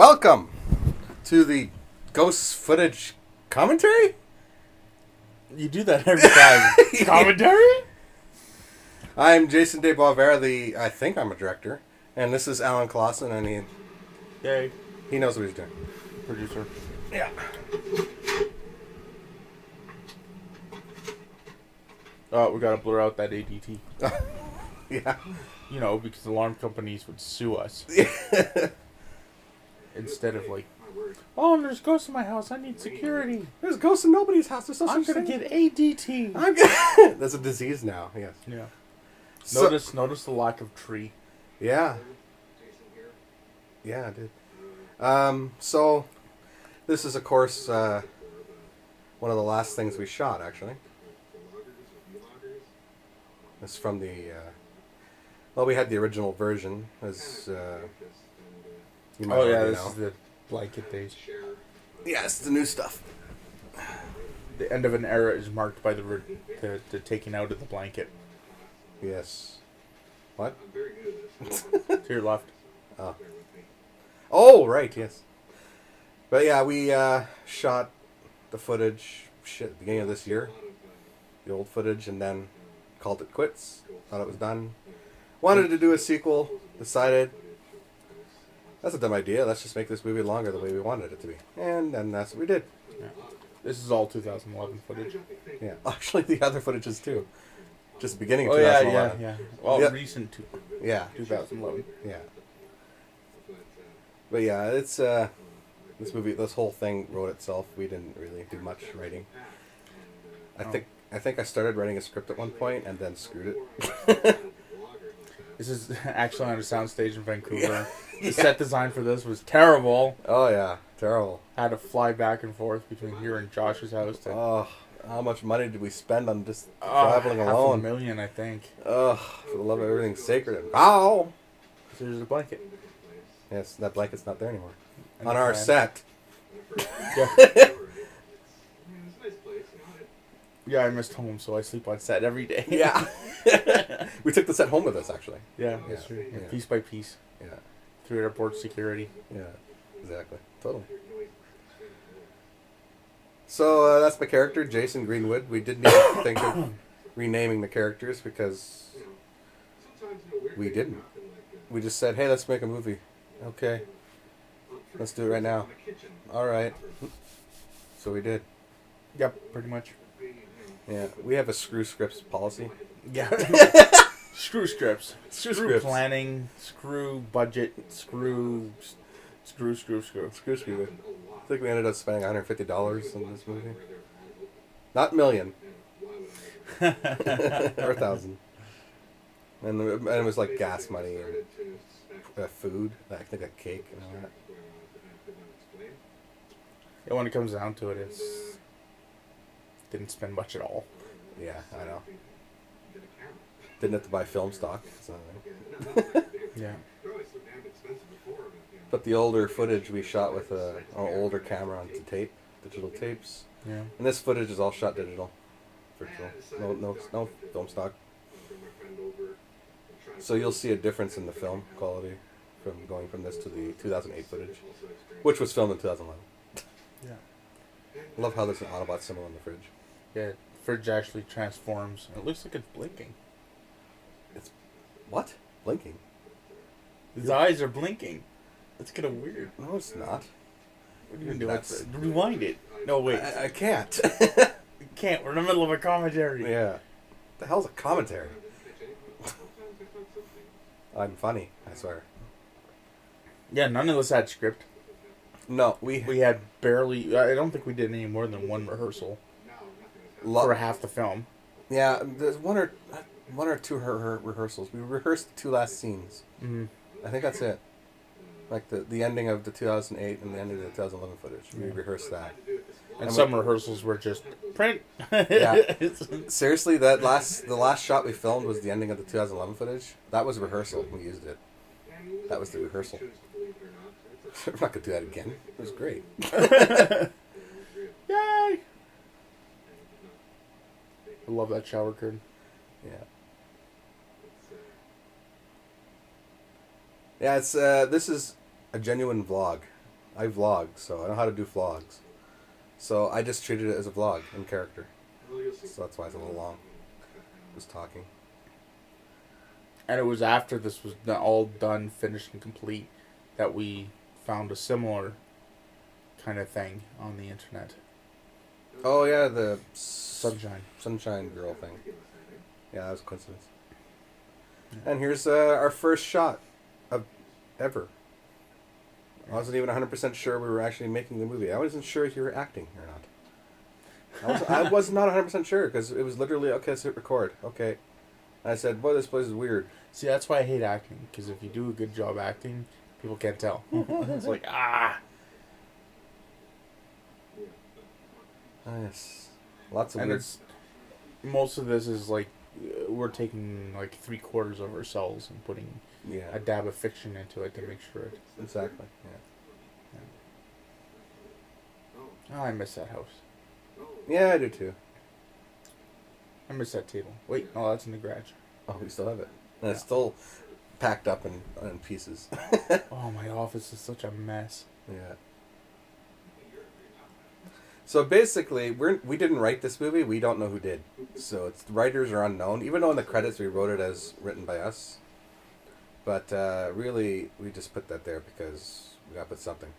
Welcome to the ghost footage commentary? You do that every time. Commentary? I'm Jason Day-Boisvert, I think I'm a director. And this is Alan Klassen, and Yay. he knows what he's doing. Producer. Yeah. Oh, we gotta blur out that ADT. Yeah. You know, because alarm companies would sue us. Instead of like, oh, there's ghosts in my house, I need security. There's ghosts in nobody's house. There's no I'm such gonna thing. get ADT. That's a disease now, yes. Yeah. So, Notice the lack of tree. Yeah. Yeah, I did. So, this is, of course, one of the last things we shot, actually. This is from the, well, we had the original version, as, you might already know. This is the blanket days. Yes, the new stuff. The end of an era is marked by the taking out of the blanket. Yes. What? To your left. Oh, right, yes. But yeah, we shot the footage at the beginning of this year. The old footage, and then called it quits. Thought it was done. Wanted to do a sequel. Decided, that's a dumb idea. Let's just make this movie longer the way we wanted it to be. And then that's what we did. Yeah. This is all 2011 footage. Yeah. Actually, the other footages too. Just the beginning of 2011. Yeah. Well, Yep. recent Yeah. 2011. Yeah. But yeah, it's this whole thing wrote itself. We didn't really do much writing. I think I started writing a script at one point and then screwed it. This is actually on a soundstage in Vancouver. The set design for this was terrible. Oh yeah, terrible. I had to fly back and forth between here and Josh's house. Oh, how much money did we spend on just traveling alone? $500,000, I think. Ugh, for the love of everything sacred. Ow! So there's a blanket. Yes, that blanket's not there anymore. And On our set. Yeah. Yeah, I missed home, so I sleep on set every day. Yeah. We took the set home with us, actually. Yeah, that's true. Yeah. Piece by piece. Yeah. Through airport security. Yeah, exactly. Totally. So that's my character, Jason Greenwood. We didn't even think of renaming the characters because we didn't. We just said, hey, let's make a movie. Okay. Let's do it right now. All right. So we did. Yep, pretty much. Yeah, we have a screw scripts policy. Yeah. Screw scripts. Screw scripts. Planning. Screw budget. Screw. Screw. I think we ended up spending $150 on this movie. Not million. Or 1,000. And it was like gas money and food. I think a cake and all that. Yeah, when it comes down to it, it's didn't spend much at all. Yeah, I know. Didn't have to buy film stock. So. Yeah. But the older footage we shot with an older camera onto tape, digital tapes. Yeah. And this footage is all shot digital. Virtual. No film stock. So you'll see a difference in the film quality from going from this to the 2008 footage, which was filmed in 2011. Yeah. I love how there's an Autobot symbol in the fridge. Yeah, the fridge actually transforms. It looks like it's blinking. It's what? Blinking? His eyes are blinking. It's kind of weird. No, it's not. What are you doing? Rewind it. No, wait. I can't. You can't. We're in the middle of a commentary. Yeah. The hell's a commentary? I'm funny, I swear. Yeah, none of us had script. No, we had barely. I don't think we did any more than one rehearsal for half the film. Yeah, there's one or two rehearsals. We rehearsed the two last scenes. Mm-hmm. I think that's it. Like the ending of the 2008 and the ending of the 2011 footage. We rehearsed that. And some rehearsals were just print. Yeah. Seriously, the last shot we filmed was the ending of the 2011 footage. That was rehearsal. We used it. That was the rehearsal. We're not going to do that again. It was great. Yay! I love that shower curtain. Yeah. Yeah, it's this is a genuine vlog. I vlog, so I know how to do vlogs. So I just treated it as a vlog in character. So that's why it's a little long. Just talking. And it was after this was all done, finished, and complete that we found a similar kind of thing on the internet. Oh yeah, the Sunshine girl thing. Yeah, that was a coincidence. Yeah. And here's our first shot of ever. I wasn't even 100% sure we were actually making the movie. I wasn't sure if you were acting or not. I was not 100% sure because it was literally, okay, let's hit record. Okay. And I said, boy, this place is weird. See, that's why I hate acting, because if you do a good job acting, people can't tell. It's like, ah! Oh, yes. Lots of and weird... it's most of this is like, we're taking like 3/4 of ourselves and putting a dab of fiction into it to make sure it... Exactly, yeah. Oh, I miss that house. Yeah, I do too. I miss that table. Wait, no, that's in the garage. Oh, we still have it. And it's still packed up in pieces. Oh, my office is such a mess. Yeah. So basically, we didn't write this movie. We don't know who did. So the writers are unknown. Even though in the credits we wrote it as written by us. But really, we just put that there because we got to put something.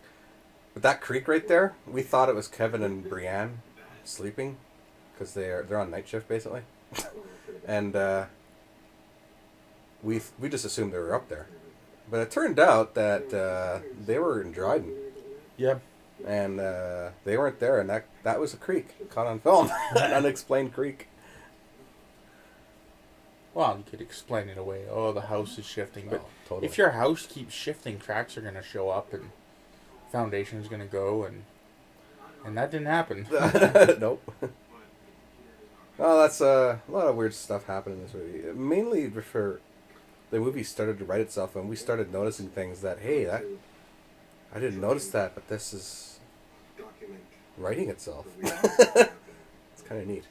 But that creek right there, we thought it was Kevin and Brienne sleeping. Because they're on night shift, basically. And we just assumed they were up there. But it turned out that they were in Dryden. Yep. And they weren't there, and that was a creek caught on film. An unexplained creek. Well, you could explain it away. Oh, the house is shifting. But totally. If your house keeps shifting, cracks are going to show up, and foundation's going to go, and that didn't happen. Nope. Well, that's a lot of weird stuff happened in this movie. Mainly for the movie started to write itself, and we started noticing things that, hey, I didn't notice that, but this is writing itself. It's kind of neat.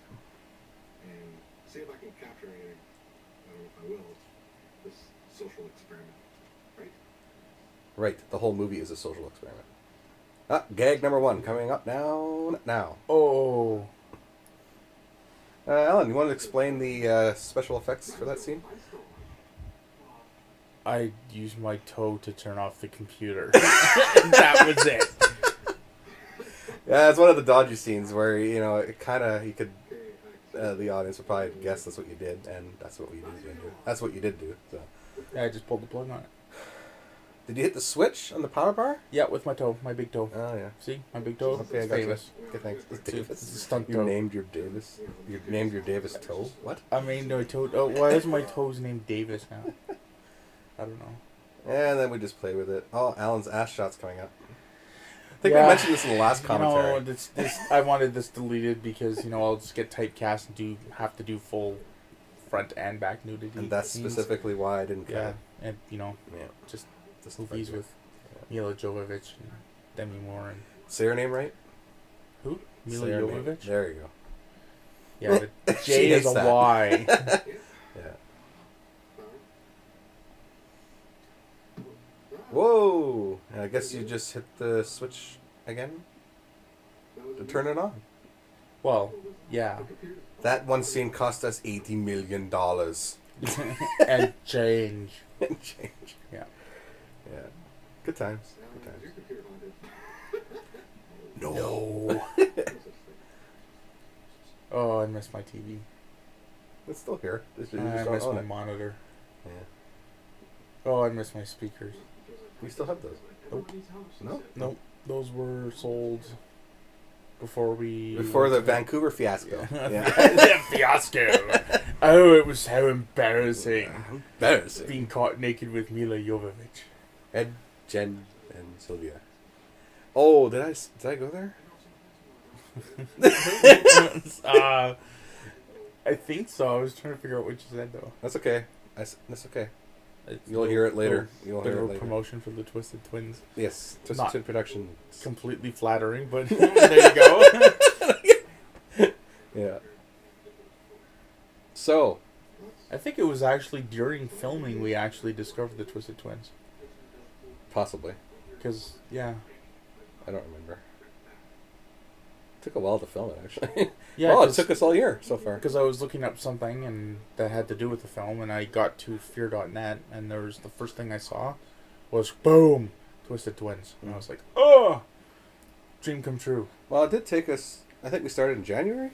And see if I can capture anything. I don't know if I will. This social experiment, right? Right. The whole movie is a social experiment. Gag number 1 coming up now. Oh. Alan, you want to explain the special effects for that scene? I used my toe to turn off the computer. That was it. Yeah, it's one of the dodgy scenes where, it kind of, you could, the audience would probably guess that's what you did, and that's what we did do. That's what you did do, so. Yeah, I just pulled the plug on it. Did you hit the switch on the power bar? Yeah, with my toe, my big toe. Oh, yeah. See, my big toe? Okay, I got Davis. you. Okay, thanks. It's Davis. It's a stunt You toe. named your Davis? You named your Davis toe? What? I mean, no toe. Oh, why is my toes named Davis now? I don't know. And then we just play with it. Oh, Alan's ass shot's coming up. I think we mentioned this in the last commentary. This I wanted this deleted because, I'll just get typecast and have to do full front and back nudity. And that's scenes. Specifically why I didn't cut it. And, just movies with Mila Jovovich and Demi Moore. And say her name right? Who? Mila Say her Jovovich? name. There you go. Yeah, the J is a Y. Yeah. Whoa! And I guess you just hit the switch again to turn it on. Well, yeah. That one scene cost us $80 million. And change. And change. Yeah. Yeah. Good times. Good times. No. Oh, I miss my TV. It's still here. You just I don't miss own my it. monitor. Yeah. Oh, I miss my speakers. We still have those. Nope. No? Nope. Those were sold before the Vancouver fiasco. Yeah. The fiasco. Oh, it was so embarrassing. Embarrassing. Being caught naked with Mila Jovovich. Ed, Jen, and Sylvia. Oh, did I go there? I think so. I was trying to figure out what you said though. That's okay. That's okay. You'll hear it later. You'll hear it later. Promotion for the Twisted Twins. Yes, Twisted Twin Production. Completely flattering, but there you go. Yeah. So, I think it was actually during filming we actually discovered the Twisted Twins. possibly. Because, yeah. I don't remember. Took a while to film it, actually. Yeah, oh, it took us all year so far. Because I was looking up something and that had to do with the film, and I got to fear.net, and there was the first thing I saw was boom, Twisted Twins, and I was like, oh, dream come true. Well, it did take us. I think we started in January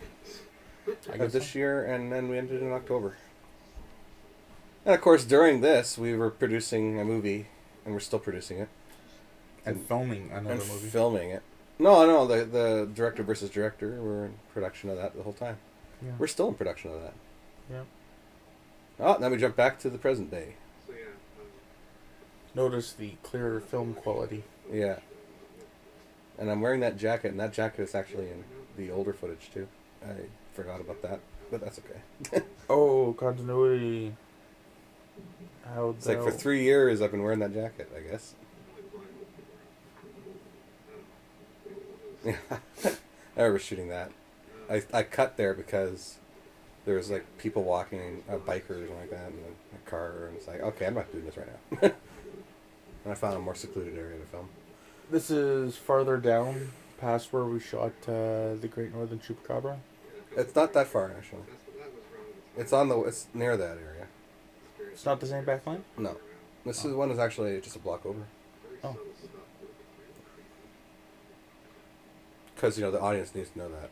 of this so. year, and then we ended in October. And of course, during this, we were producing a movie, and we're still producing it, And filming another and movie. filming it. No, the director versus director. We're in production of that the whole time. Yeah. We're still in production of that. Yeah. Oh, now we jump back to the present day. So yeah, Notice the clearer film quality. Yeah. And I'm wearing that jacket, and that jacket is actually in the older footage too. I forgot about that, but that's okay. Oh, continuity. How It's like for 3 years I've been wearing that jacket, I guess. Yeah. I remember shooting that. I cut there because there was like people walking, bikers and like that, and a car, and it's like, okay, I'm not doing this right now. And I found a more secluded area to film. This is farther down, past where we shot the Great Northern Chupacabra. It's not that far actually. It's near that area. It's not the same backline? No, this is one is actually just a block over. Oh. Because the audience needs to know that.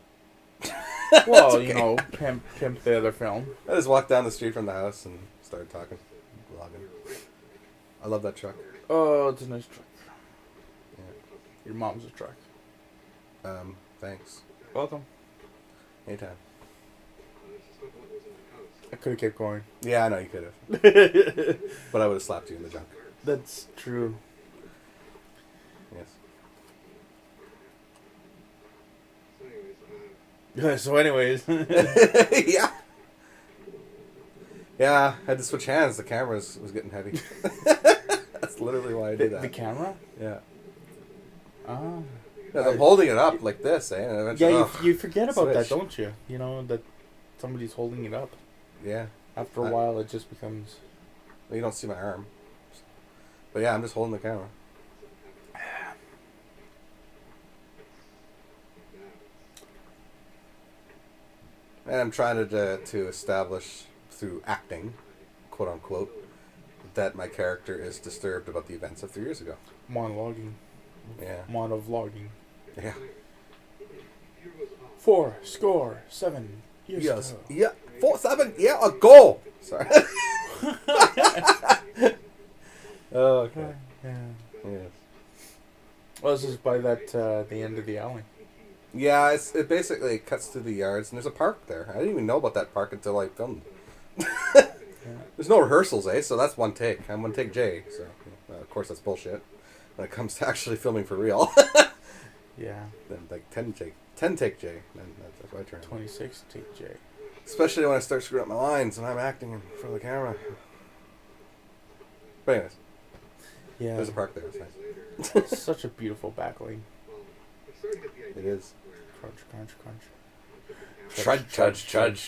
Well, okay. pimp the other film. I just walked down the street from the house and started talking, vlogging. I love that truck. Oh, it's a nice truck. Yeah. Your mom's a truck. Thanks. Welcome. Anytime. I could have kept going. Yeah, I know you could have. But I would have slapped you in the junk. That's true. Yes. So anyways. Yeah. Yeah, I had to switch hands. The camera was getting heavy. That's literally why I did that. The camera? Yeah. Ah. Yeah, I'm holding it up like this, eh? And eventually, Yeah, you forget about that, switch. don't you? You know, that somebody's holding it up. Yeah. After a while, it just becomes... Well, you don't see my arm. But yeah, I'm just holding the camera. And I'm trying to establish through acting, quote unquote, that my character is disturbed about the events of 3 years ago. Monologuing. Yeah. Monovlogging. Yeah. 7 years Yes. ago. Yeah. 7. Yeah. A goal. Sorry. Oh, okay. Yeah. Yes. Well, this is by that the end of the alley. Yeah, it basically cuts through the yards, and there's a park there. I didn't even know about that park until I filmed. Yeah. There's no rehearsals, eh? So that's one take. I'm one take J. So of course that's bullshit when it comes to actually filming for real. Yeah. Then like 10 take J. Then that's my turn. 26 take J. Especially when I start screwing up my lines and I'm acting in front of the camera. But anyways, Yeah. there's a park there. It's nice. It's such a beautiful backling. It is. Crunch, crunch, crunch.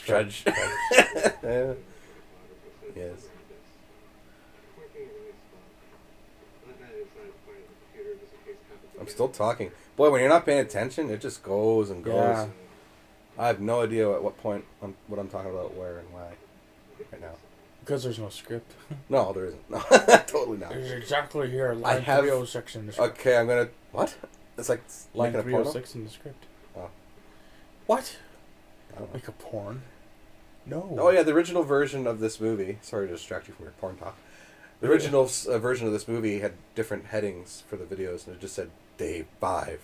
Trudge. Yeah. Yes. I'm still talking. Boy, when you're not paying attention, it just goes and goes. Yeah. I have no idea at what point what I'm talking about, where and why, right now. Because there's no script. No, there isn't. No, totally not. There's exactly here. I Line have- 306 in the script. Okay, I'm gonna. What? It's like Line making a porno? 306 in the script. Oh. What? I don't know. Make a porn? No. Oh yeah, the original version of this movie. Sorry to distract you from your porn talk. The original version of this movie had different headings for the videos, and it just said Day 5,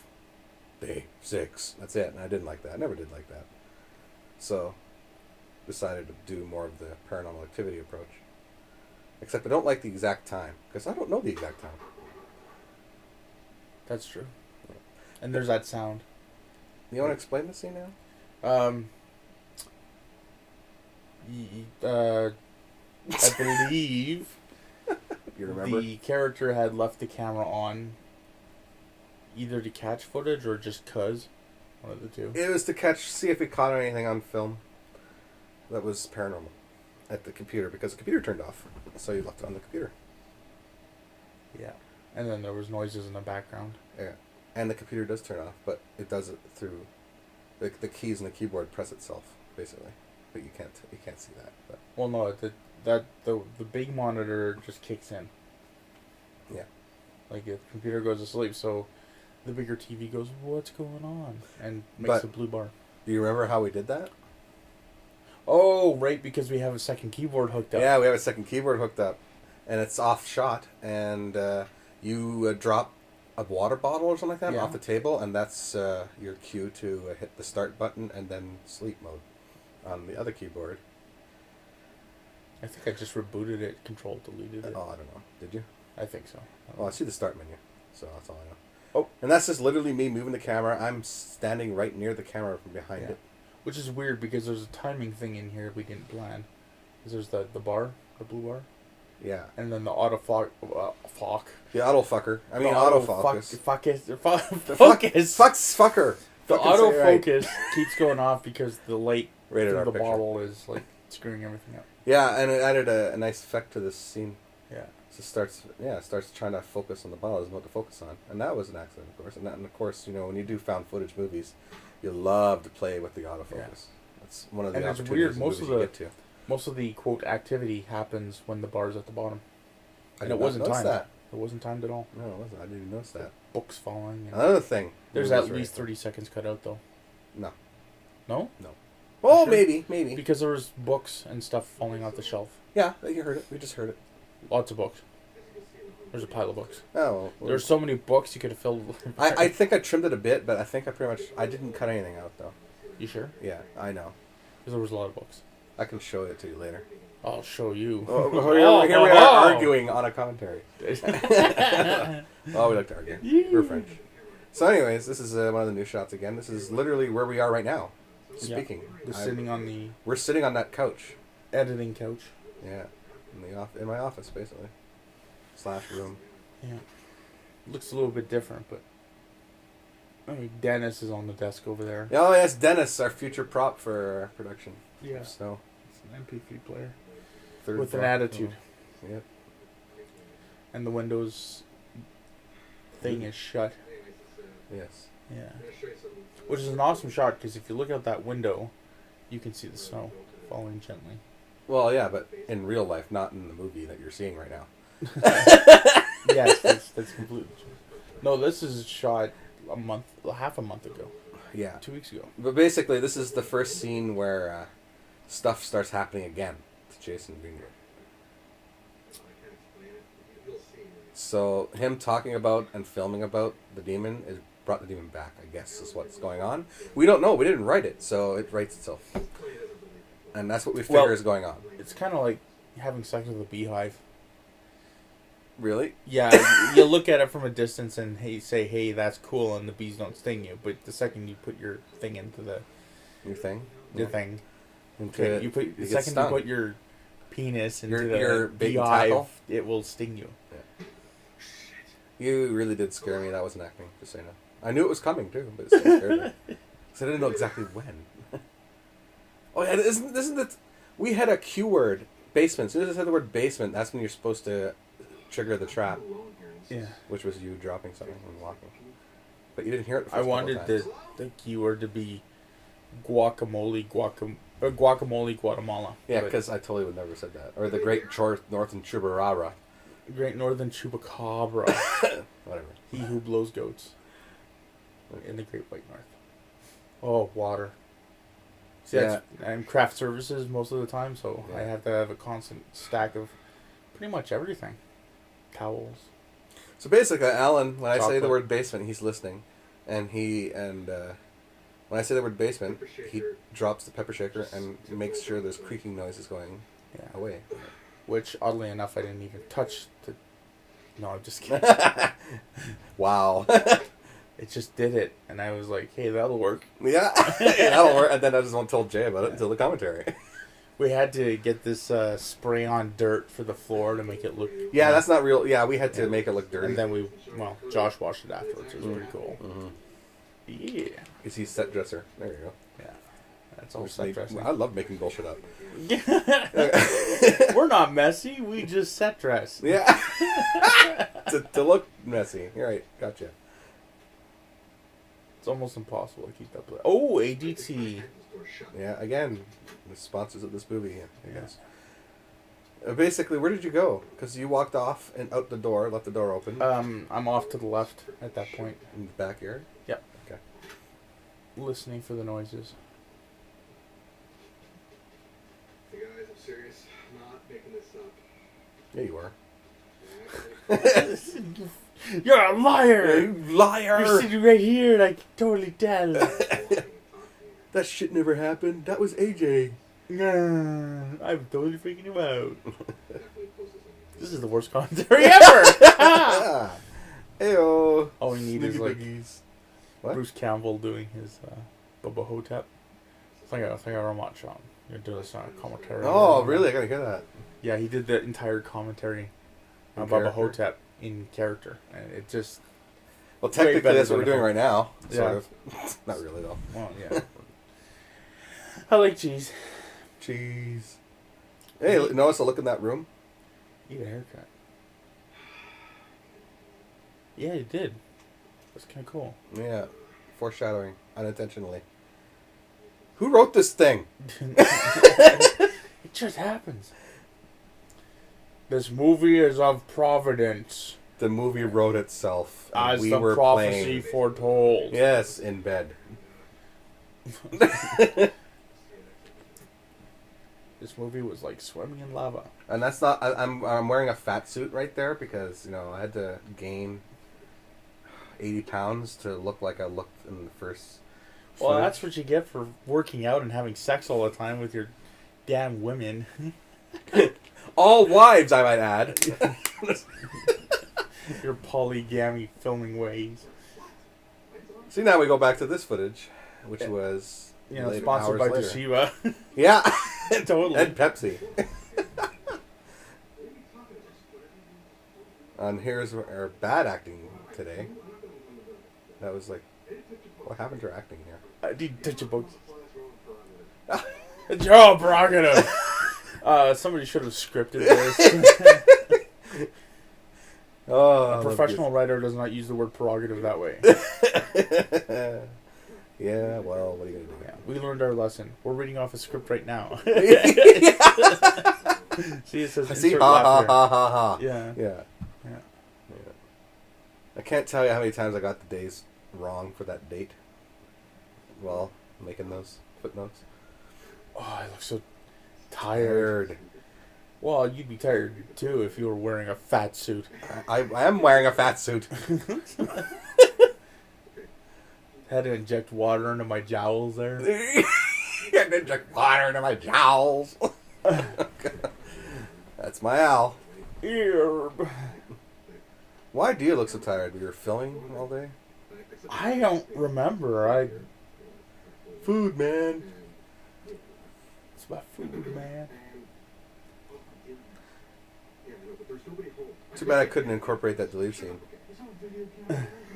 Day 6. That's it, and I didn't like that. I never did like that. So, decided to do more of the paranormal activity approach. Except I don't like the exact time, because I don't know the exact time. That's true. And there's that sound. You want to explain the scene now? I believe You remember? the character had left the camera on either to catch footage or just 'cause. One of the two. It was to see if he caught anything on film that was paranormal at the computer, because the computer turned off. So he left it on the computer. Yeah. And then there was noises in the background. Yeah. And the computer does turn off, but it does it through the keys and the keyboard press itself, basically. But you can't see that. But Well, no, the big monitor just kicks in. yeah. Like if the computer goes to sleep, so the bigger TV goes, "What's going on?" and makes But- a blue bar. Do you remember how we did that? Oh, right, because we have a second keyboard hooked up. Yeah, we have a second keyboard hooked up, and it's off shot, and you drop a water bottle or something like that Yeah. off the table, and that's your cue to hit the start button and then sleep mode on the other keyboard. I think I just rebooted it, control deleted it. Oh, I don't know. Did you? I think so. Well, I see the start menu, so that's all I know. Oh. And that's just literally me moving the camera. I'm standing right near the camera from behind Yeah. it. Which is weird because there's a timing thing in here we didn't plan. Because there's the bar, the blue bar, Yeah. and then the autofocus. The autofucker. I mean, The autofocus. Focus. The Focus. fucker. The Fucking say it right. autofocus keeps going off because the light Rated through R the picture. bottle is like screwing everything up. Yeah, and it added a nice effect to this scene. Yeah. So it starts trying to focus on the bottle it's about to focus on. And that was an accident, of course. And of course, when you do found footage movies, you love to play with the autofocus. Yeah. That's one of the And it's opportunities weird, most movies of you the- get to. Most of the quote activity happens when the bar's at the bottom. I And did it not wasn't notice timed. that. It wasn't timed at all. No, it wasn't. I didn't notice that. Books falling. And Another thing. there's movies at are- least 30 seconds cut out though. No. No? Oh, Sure. maybe. Because there was books and stuff falling off the shelf. Yeah, you heard it. We just heard it. Lots of books. There's a pile of books. Oh, well, There's so many books you could have filled. I think I trimmed it a bit, but I think I didn't cut anything out, though. You sure? Yeah, I know. Because there was a lot of books. I can show it to you later. I'll show you. Here we are arguing on a commentary. Oh, we like to argue. We're French. So anyways, this is one of the new shots again. This is literally where we are right now. Speaking. We're sitting on the We're sitting on that couch. editing couch. Yeah. In my office, basically. / room. Yeah. Looks a little bit different, but... I mean, Dennis is on the desk over there. Oh, yes, Dennis, our future prop for our production. Yeah. So, It's an MP3 player. third With an prop. attitude. Oh, yep. And the Windows thing is shut. Yes. Yeah. Which is an awesome shot, because if you look out that window, you can see the snow falling gently. Well, yeah, but in real life, not in the movie that you're seeing right now. Yes, that's completely true. No, this is shot half a month ago. Yeah. 2 weeks ago. But basically, this is the first scene where stuff starts happening again to Jason Greenwood. So him talking about and filming about the demon is brought the demon back, I guess, is what's going on. We don't know. We didn't write it, so it writes itself. And that's what we figure is going on. It's kind of like having sex with a beehive. Really? Yeah, you look at it from a distance and say, hey, that's cool, and the bees don't sting you. But the second you put your thing into Your thing? your thing, Into, you put the get second stung. you put your penis into Your the bait and beehive, tackle? it will sting you. You really did scare me. That wasn't acting, just so you know. I knew it was coming, too, but it still scared me. Because I didn't know exactly when. Oh, yeah, isn't it... We had a Q word, basement. As soon as I said the word basement, that's when you're supposed to trigger the trap. Yeah. Which was you dropping something and walking. But you didn't hear it the first I couple wanted times. the keyword to be guacamole Guatemala. Yeah, But because I totally would never have said that. Or the Great Northern Chubarara. Great Northern Chupacabra. Whatever. He who blows goats. In the Great White North. Oh, water. See, Yeah. I'm craft services most of the time, so Yeah. I have to have a constant stack of pretty much everything. Towels. So basically, Alan, when I say the Chocolate. word basement, he's listening. And when I say the word basement, he drops the pepper shaker and makes sure there's creaking noises going Yeah. away. Which, oddly enough, I didn't even touch to... No, I'm just kidding. Wow. It just did it, and I was like, hey, that'll work. Yeah, that'll work. And then I just won't tell Jay about it until the commentary. We had to get this spray on dirt for the floor to make it look... Yeah, that's not real. Yeah, we had to make it look dirty. And then Josh washed it afterwards. It was pretty cool. Mm-hmm. Yeah. Is he set dresser? There you go. Yeah. That's all set dressing. I love making bullshit up. We're not messy. We just set dress. Yeah. to look messy. You're right. Gotcha. It's almost impossible to keep that play. Oh, ADT. Yeah, again, the sponsors of this movie, I guess. Basically, where did you go? Because you walked off and out the door, left the door open. I'm off to the left at that point. In the backyard? Yep. Okay. Listening for the noises. Hey guys, I'm serious. I'm not making this up. Yeah, you are. You're a liar! You liar! You're sitting right here and I can totally tell. That shit never happened. That was AJ. Nah, I'm totally freaking him out. This is the worst commentary ever! Ayo. All we need is like What? Bruce Campbell doing his Bubba Hotep. It's like a remote shot. You're doing this commentary. Oh, really? I gotta hear that. Yeah, he did the entire commentary on In Bubba character? Hotep in character. And it just... Well, technically, better that's what than we're doing a- right now. Yeah. Sort of. Not really, though. Well, yeah. I like cheese. Cheese. Hey, notice a look in that room? Eat a haircut. Yeah, you did. That's kind of cool. Yeah. Foreshadowing. Unintentionally. Who wrote this thing? It just happens. This movie is of providence. The movie wrote itself. And As we the were prophecy playing. foretold. Yes, in bed. This movie was like swimming in lava. And that's not... I'm wearing a fat suit right there because, I had to gain 80 pounds to look like I looked in the first... Well, footage. that's what you get for working out and having sex all the time with your damn women. All wives, I might add. Your polygamy filming ways. See, now we go back to this footage, which was... Sponsored by later. Toshiba. Yeah. Totally. And Pepsi. And here's our bad acting today. That was like... What happened to your acting here? I did touch a book. Joe prerogative. Somebody should have scripted this. Oh, A professional writer does not use the word prerogative that way. Yeah, well, what are you going to do? Yeah, we learned our lesson. We're reading off a script right now. See, it says See, insert ha, ha, laughter. ha, ha, ha. Yeah. Yeah. Yeah. I can't tell you how many times I got the days wrong for that date. Well, making those footnotes. Oh, I look so tired. Well, you'd be tired too if you were wearing a fat suit. I am wearing a fat suit. Had to inject water into my jowls there. Had to inject water into my jowls. That's my owl. Erb. Why do you look so tired? We were filming all day? I don't remember. Food, man. It's about food, man. Too bad I couldn't incorporate that deleted scene.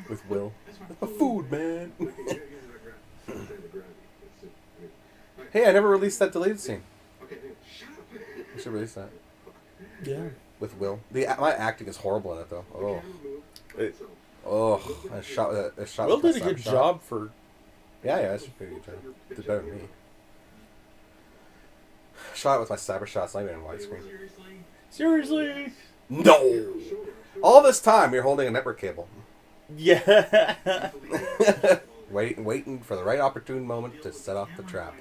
With Will. A food, man. Hey, I never released that deleted scene. We should release that. Yeah. With Will. My acting is horrible in it, though. I shot with a shot. Will with did a my good shot. job for... Yeah, that's a pretty good job. Did better than me. Shot it with my cyber shots, not even in widescreen. Seriously? No! All this time, you're holding a network cable. Yeah. Waiting for the right opportune moment to set off the trap.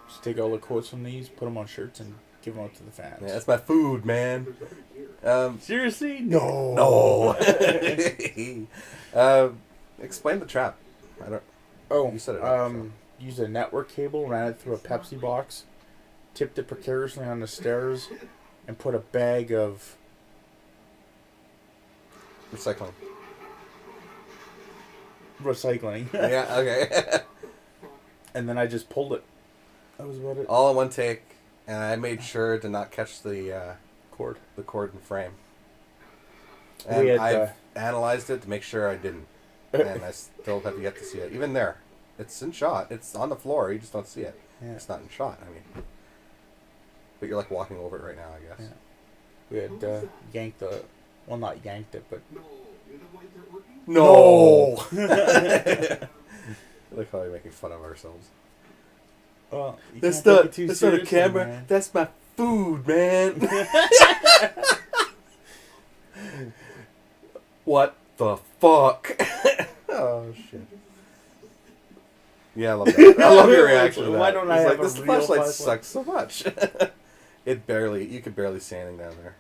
Just take all the quotes from these, put them on shirts, and give them out to the fans. Yeah, that's my food, man. Seriously? No. No. Explain the trap. I don't. Oh, You set it up, so. used a network cable, ran it through a Pepsi box, tipped it precariously on the stairs, and put a bag of... Recycling. recycling. Yeah, okay. And then I just pulled it. That was about it. All in one take, and I made sure to not catch the Cord. and frame. We And had, I've analyzed it to make sure I didn't. And I still have yet to see it. Even there. It's in shot. It's on the floor. You just don't see it. Yeah. It's not in shot. I mean. But you're like walking over it right now, I guess. Yeah. We had yanked the... Well, not yanked it, but... No, the lights aren't working. No. Look how we're making fun of ourselves. Well, That's not a camera. Man. That's my food, man. What the fuck? Oh shit. Yeah, I love that. I love your reaction to that. Why don't I He's have like, a this real flashlight flashlight? sucks so much. You could barely see anything down there.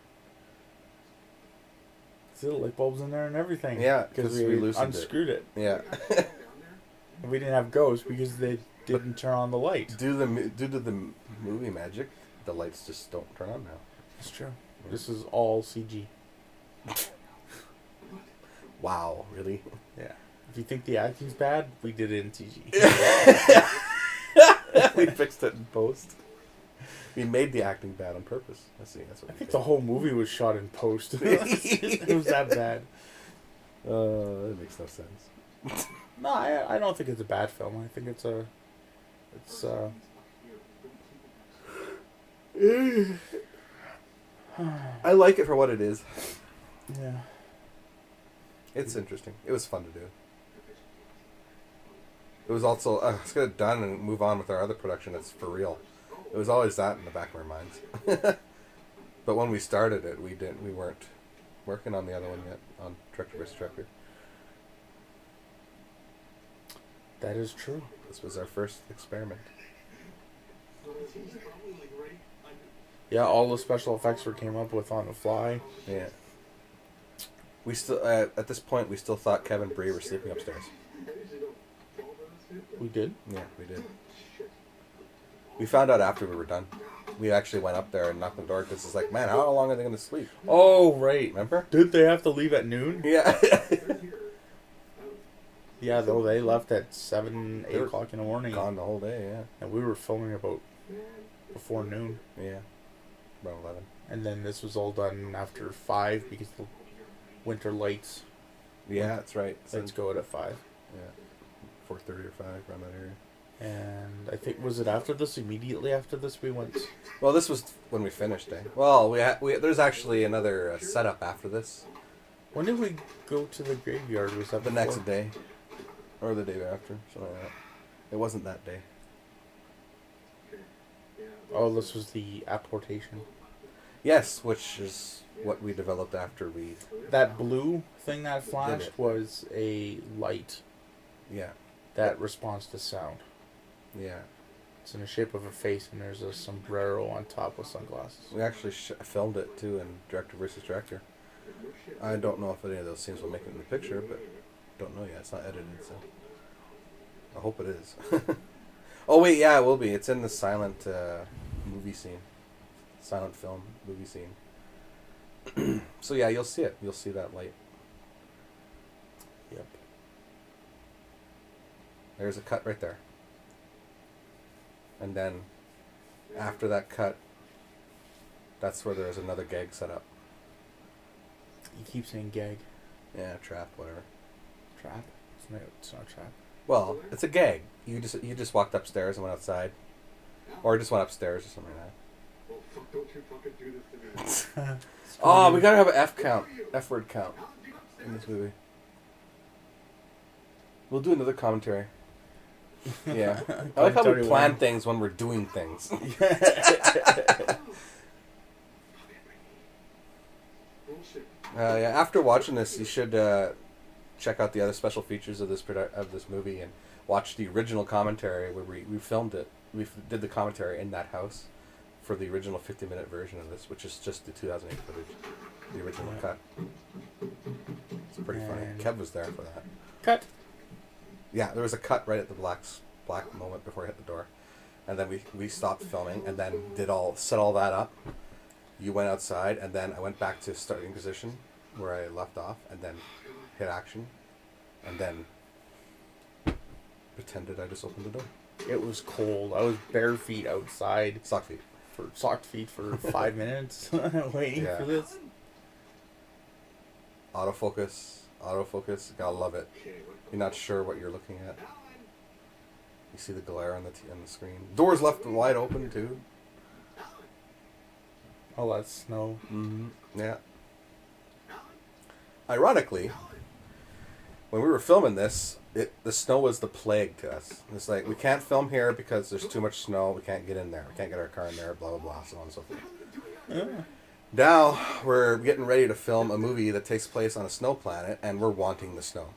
See the light bulbs in there and everything. Yeah, because 'cause we loosened unscrewed it. Yeah. And we didn't have ghosts because they didn't turn on the light. Due to the movie magic, the lights just don't turn on now. That's true. This is all CG. Wow, really? Yeah. If you think the acting's bad, we did it in CG. We fixed it in post. We made the acting bad on purpose. That's what I we think did. the whole movie was shot in post. It was that bad. That makes no sense. No, I don't think it's a bad film. I think it's I like it for what it is. yeah. It's interesting. It was fun to do. It was also let's get it done and move on with our other production that's for real. It was always that in the back of our minds. But when we started it, we weren't working on the other one yet, on Director vs. Director. That is true. This was our first experiment. Yeah, all the special effects we came up with on the fly. Yeah. We still at this point we still thought Kevin and Bree were sleeping upstairs. We did? Yeah, we did. We found out after we were done. We actually went up there and knocked on the door because it's like, man, how long are they going to sleep? Oh, right. Remember? Did they have to leave at noon? Yeah. Yeah, though they left at 7, 8 They were o'clock in the morning. Gone the whole day, yeah. And we were filming about before noon. Yeah. About 11. And then this was all done after 5 because the winter lights Yeah, that's right. lights go out at 5. Yeah. 4:30 or 5, around that area. And I think, was it after this, immediately after this we went? Well, this was when we finished, eh? Well, there's actually another setup after this. When did we go to the graveyard? Was that The before? next day. Or the day after, something like that. It wasn't that day. Oh, this was the apportation. Yes, which is what we developed after we... That blue thing that Did flashed it. was a light Yeah. that responds to sound. Yeah. It's in the shape of a face, and there's a sombrero on top with sunglasses. We actually filmed it, too, in Director vs. Director. I don't know if any of those scenes will make it in the picture, but don't know yet. It's not edited, so... I hope it is. Oh, wait, yeah, it will be. It's in the silent movie scene. Silent film movie scene. So, yeah, you'll see it. You'll see that light. Yep. There's a cut right there. And then, after that cut, that's where there's another gag set up. You keep saying gag. Yeah, trap, whatever. Trap? It's not a trap. Well, it's a gag. You just walked upstairs and went outside. Or just went upstairs or something like that. Well, fuck, don't you fucking do this to me. Oh, we gotta have an F word count in this movie. We'll do another commentary. Yeah. I like how we plan things when we're doing things. Yeah. After watching this, you should check out the other special features of this movie and watch the original commentary where we filmed it. We did the commentary in that house for the original 50-minute version of this, which is just the 2008 footage, the original cut. It's pretty funny. Kev was there for that. Cut. Yeah, there was a cut right at the black moment before I hit the door, and then we stopped filming and then set all that up. You went outside, and then I went back to starting position where I left off, and then hit action, and then pretended I just opened the door. It was cold. I was bare feet outside. Sock feet. For 5 minutes waiting for this. Autofocus. Gotta love it. You're not sure what you're looking at. You see the glare on the screen. Doors left wide open too. Oh, that's snow. Mm-hmm. Yeah. Ironically, when we were filming this, the snow was the plague to us. It's like, we can't film here because there's too much snow. We can't get in there. We can't get our car in there, blah, blah, blah, so on and so forth. Yeah. Now, we're getting ready to film a movie that takes place on a snow planet, and we're wanting the snow.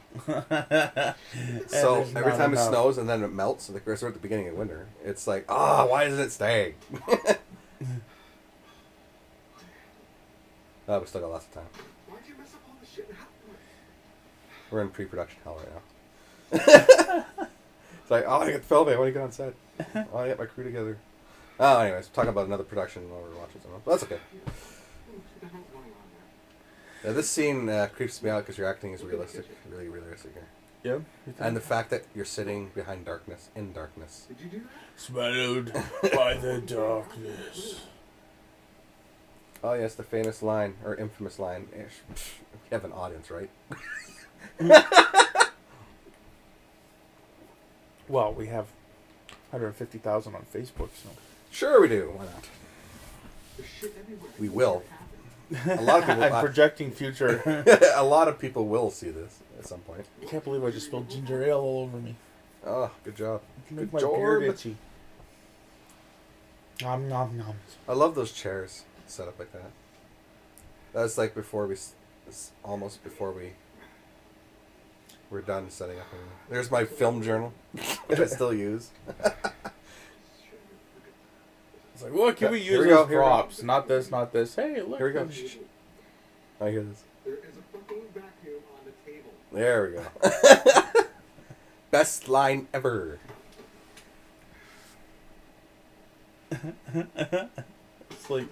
So, every time it snows and then it melts, like we're at the beginning of winter, it's like, why isn't it staying? We still got lots of time. Why'd you mess up all the shit? We're in pre-production hell right now. It's like, I want to get filming. I want to get on set. I want to get my crew together. Oh, anyways, talking about another production while we're watching something. But that's okay. Yeah, this scene creeps me out because your acting is realistic, really realistic here. Yeah. And the fact that you're sitting behind darkness, in darkness. Did you do that? Swallowed by the darkness. Oh yes, the famous line, or infamous line. We have an audience, right? Well, we have 150,000 on Facebook, so. Sure we do. Why not? There's shit everywhere. We will. A lot of people. I'm projecting future. A lot of people will see this at some point. I can't believe I just spilled ginger ale all over me. Oh, good job. Make Good my job. beard itchy. Nom nom nom. I love those chairs set up like that. That's like before we, almost before we were done setting up. There's my film journal, which I still use. It's like, what can we Here use we go, as here we go. props? Not this, not this. Hey, look. Here we go. there's- Shh. I hear this. There is a fucking vacuum on the table. There we go. Best line ever. It's like,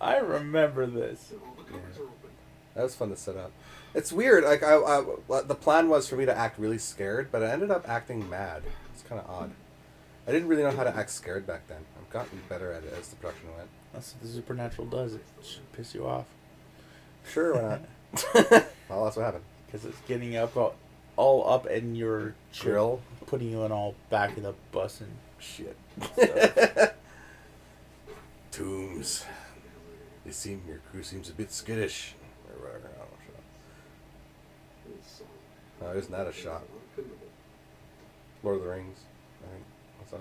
I remember this. All the cupboards are open. That was fun to set up. It's weird. Like the plan was for me to act really scared, but I ended up acting mad. It's kind of odd. I didn't really know how to act scared back then. I've gotten better at it as the production went. That's what the supernatural does. It should piss you off. Sure, why not? Well, that's what happened. Because it's getting up all up in your Grill. putting you in all back of the bus and Shit. stuff. Tombs. Your crew seems a bit skittish. Or whatever. I don't know. It's Oh, isn't that a shot? Lord of the Rings. I think. What's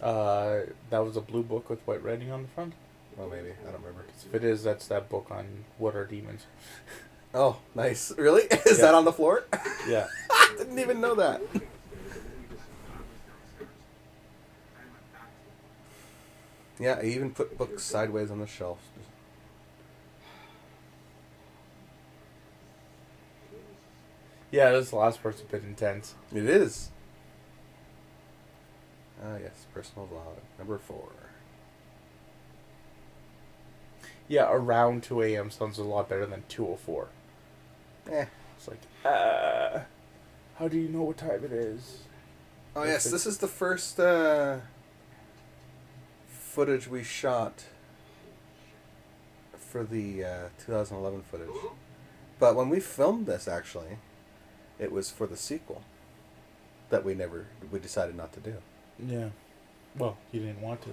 that? That was a blue book with white writing on the front. Oh, maybe. I don't remember. If it is, that's that book on what are demons. Oh, nice. Really? Is that on the floor? Yeah. Didn't even know that. Yeah, I even put books sideways on the shelf. Yeah, this last part's a bit intense. It is. Ah, yes. Personal vlog. Number 4. Yeah, around 2 a.m. sounds a lot better than 2:04. Eh. It's like, how do you know what time it is? Oh, yes. This is the first footage we shot for the 2011 footage. But when we filmed this, actually, it was for the sequel that we decided not to do. Yeah. Well, you didn't want to.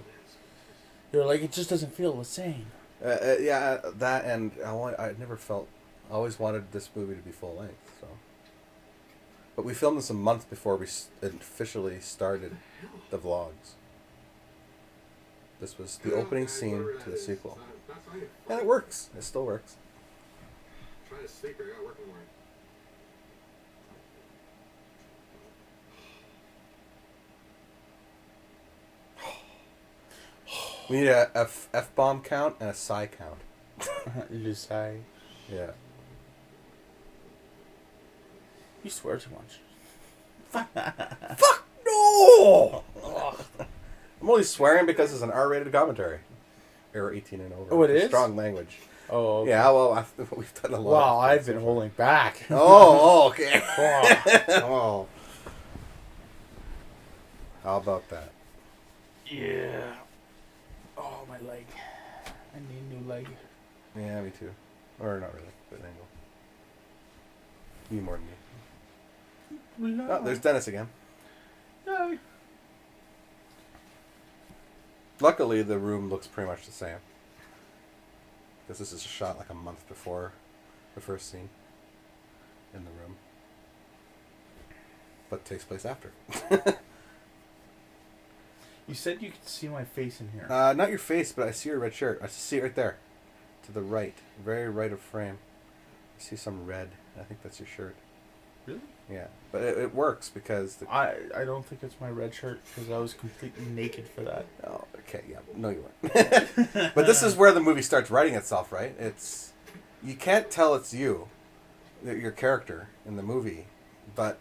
You were like, it just doesn't feel the same. Yeah, that, and I always wanted this movie to be full length, so. But we filmed this a month before we officially started the vlogs. This was the opening scene to the sequel. And it works. It still works. Trying to sleep, I got work in the morning. We need a F-bomb count and a sigh count. Lucai. Yeah. You swear too much. Fuck no! I'm only swearing because it's an R-rated commentary. Or 18 and over. Oh, it It's is? strong language. Oh, okay. Yeah, well, we've done a lot. Well, of I've been holding back. Oh, okay. Oh. Oh. How about that? Yeah. Oh, my leg. I need a new leg. Yeah, me too. Or not really, but angle. You more than me. No. Oh, there's Dennis again. No. Luckily, the room looks pretty much the same. Because this is shot like a month before the first scene in the room. but takes place after. You said you could see my face in here. Not your face, but I see your red shirt. I see it right there. To the right. Very right of frame. I see some red. I think that's your shirt. Really? Yeah. But it works because... I don't think it's my red shirt because I was completely naked for that. Oh, okay. Yeah. No, you weren't. But this is where the movie starts writing itself, right? It's... You can't tell it's you, your character in the movie, but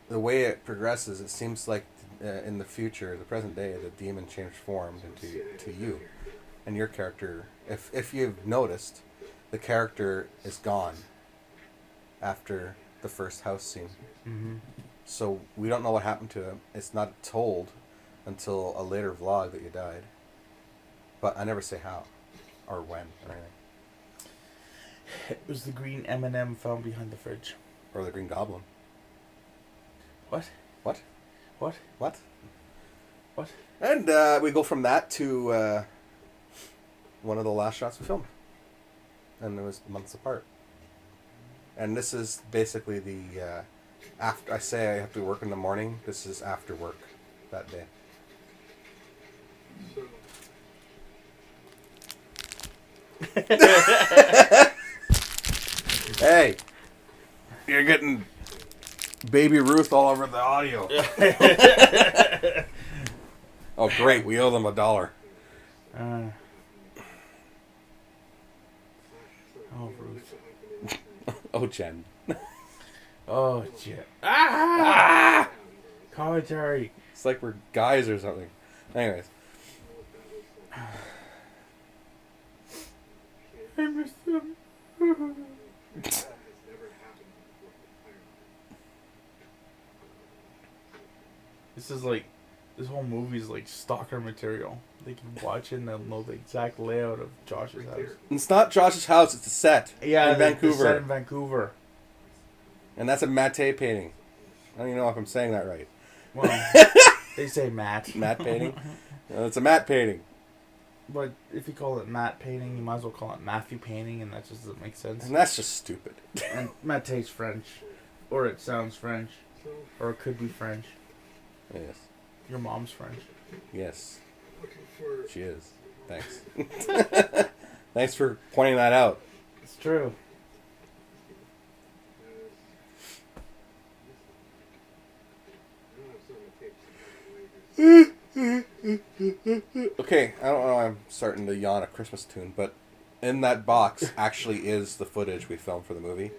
the way it progresses, it seems like in the future, the present day, the demon changed form into you. And your character, if you've noticed, the character is gone after the first house scene. Mm-hmm. So we don't know what happened to him. It's not told until a later vlog that you died. But I never say how or when or anything. It was the green M&M found behind the fridge. Or the Green Goblin. What? What? What? What? What? And we go from that to one of the last shots we filmed. And it was months apart. And this is basically the... after I say I have to work in the morning, this is after work that day. Hey! You're getting Baby Ruth all over the audio. Oh, great. We owe them $1. Oh, Ruth. Oh, Jen. Oh, Jen. Ah! Commentary. It's like we're guys or something. Anyways. I miss them. This is like, this whole movie is like stalker material. They can watch it and they'll know the exact layout of Josh's house. It's not Josh's house, it's a set. Yeah, in Vancouver. The set in Vancouver. And that's a matte painting. I don't even know if I'm saying that right. Well, they say matte. Matte painting? No, it's a matte painting. But if you call it matte painting, you might as well call it Matthew painting, and that just doesn't make sense. And that's just stupid. And matte's French. Or it sounds French. Or it could be French. Yes. Your mom's French. Yes. She is. Thanks. Thanks for pointing that out. It's true. Okay, I don't know, I'm starting to yawn a Christmas tune, but in that box actually is the footage we filmed for the movie.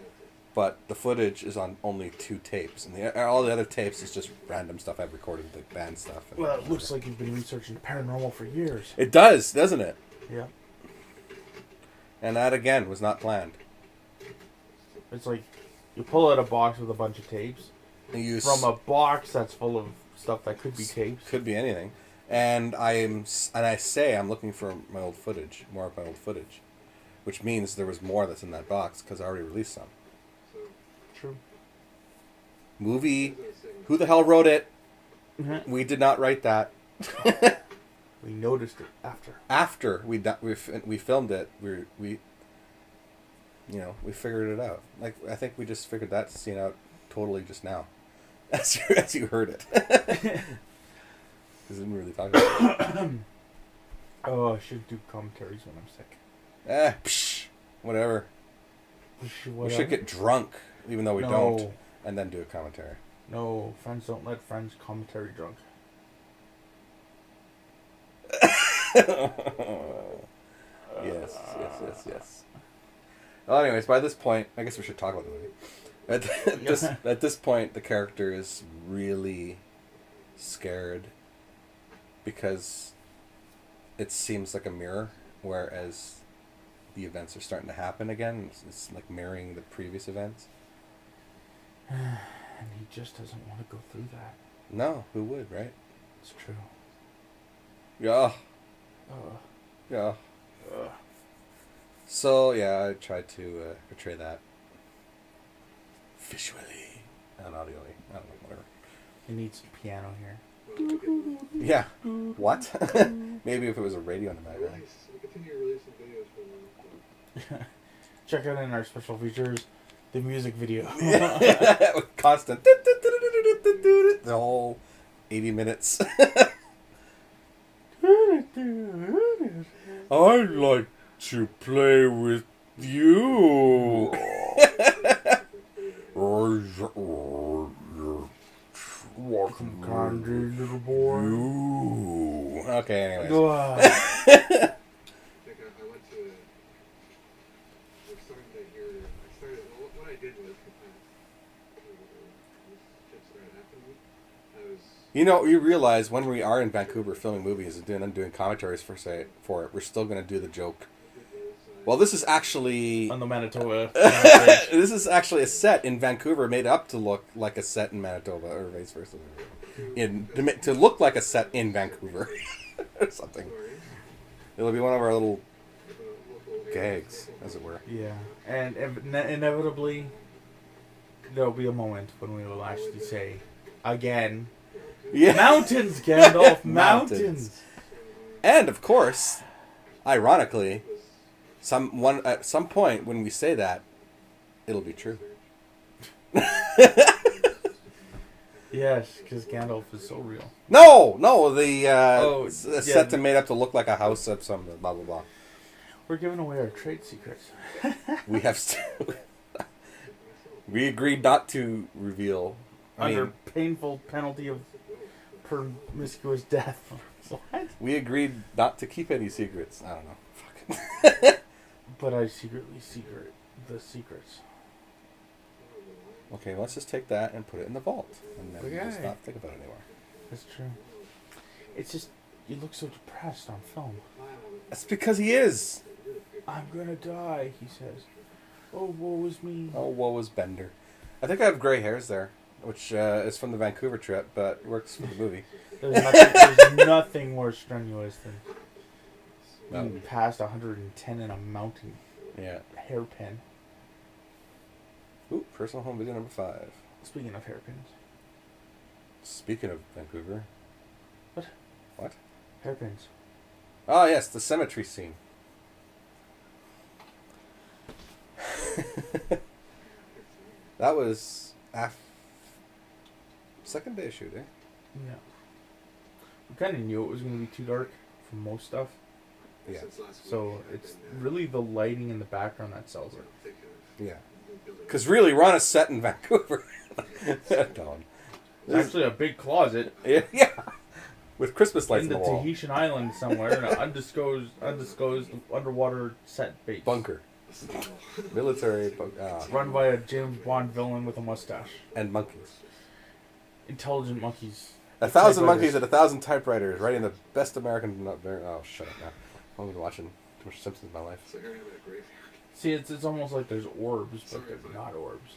But the footage is on only 2 tapes, and all the other tapes is just random stuff I've recorded, like band stuff. Well, it looks like you've been researching paranormal for years. It does, doesn't it? Yeah. And that, again, was not planned. It's like you pull out a box with a bunch of tapes from a box that's full of stuff that could be tapes. Could be anything. And I say I'm looking for my old footage, more of my old footage, which means there was more that's in that box because I already released some. True. Movie. Who the hell wrote it? Mm-hmm. We did not write that. We noticed it after. After we filmed it, we figured it out. Like I think we just figured that scene out totally just now, as you heard it. Because we didn't really talk about it. Oh, I should do commentaries when I'm sick. Whatever. We should get drunk, even though we don't, and then do a commentary. No, friends don't let friends commentary drunk. Yes. Well, anyways, by this point, I guess we should talk about the movie. At this point, the character is really scared because it seems like a mirror, whereas the events are starting to happen again. It's like mirroring the previous events. And he just doesn't want to go through that. No, who would, right? It's true. Yeah. Yeah. So, yeah, I tried to portray that visually and audioly. I don't know, whatever. He needs some piano here. Yeah. What? Maybe if it was a radio in the background. Check out in our special features the music video. With constant. The whole 80 minutes. I'd like to play with you. Walk some candy, little boy. Ooh. Okay, anyways. I went to. We're starting to hear. What I did was, this shit started happening. I was. You know, you realize when we are in Vancouver filming movies and doing commentaries for it, we're still going to do the joke. Well, this is actually On the Manitoba. this is actually a set in Vancouver made up to look like a set in Manitoba, or vice versa. To look like a set in Vancouver, or something. It'll be one of our little gags, as it were. Yeah, and inevitably there'll be a moment when we will actually say, again, Yeah. mountains, Gandalf, mountains. And of course, ironically, at some point when we say that, it'll be true. Yes, because Gandalf is so real. No, the set to made up to look like a house of some blah blah blah. We're giving away our trade secrets. We have we agreed not to reveal Under painful penalty of promiscuous death. What? We agreed not to keep any secrets. I don't know. Fuck. But I secretly secret the secrets. Okay, let's just take that and put it in the vault, and then Okay. just not think about it anymore. That's true. It's just, you look so depressed on film. That's because he is. I'm gonna die, he says. Oh, woe is me. Oh, woe is Bender. I think I have gray hairs there, which is from the Vancouver trip, but works for the movie. There's nothing more strenuous than being past 110 in a mountain. Yeah. Hairpin. Ooh, personal home video number 5. Speaking of hairpins. Speaking of Vancouver. What? Hairpins. Oh, yes, the cemetery scene. That was second day of shooting. Yeah. We kind of knew it was going to be too dark for most stuff. Yeah. So it's really the lighting in the background that sells it. Yeah. Because really, we're on a set in Vancouver. Dawn. It's actually a big closet Yeah. With Christmas lights in on the the wall. Tahitian island somewhere in an undisclosed underwater set base. Bunker. Military bunker. Run by a James Bond villain with a mustache. And monkeys. Intelligent monkeys. 1,000 monkeys and 1,000 typewriters writing the best American... Oh, shut up now. I've been watching too much Simpsons in my life. See, it's almost like there's orbs, but they're not orbs.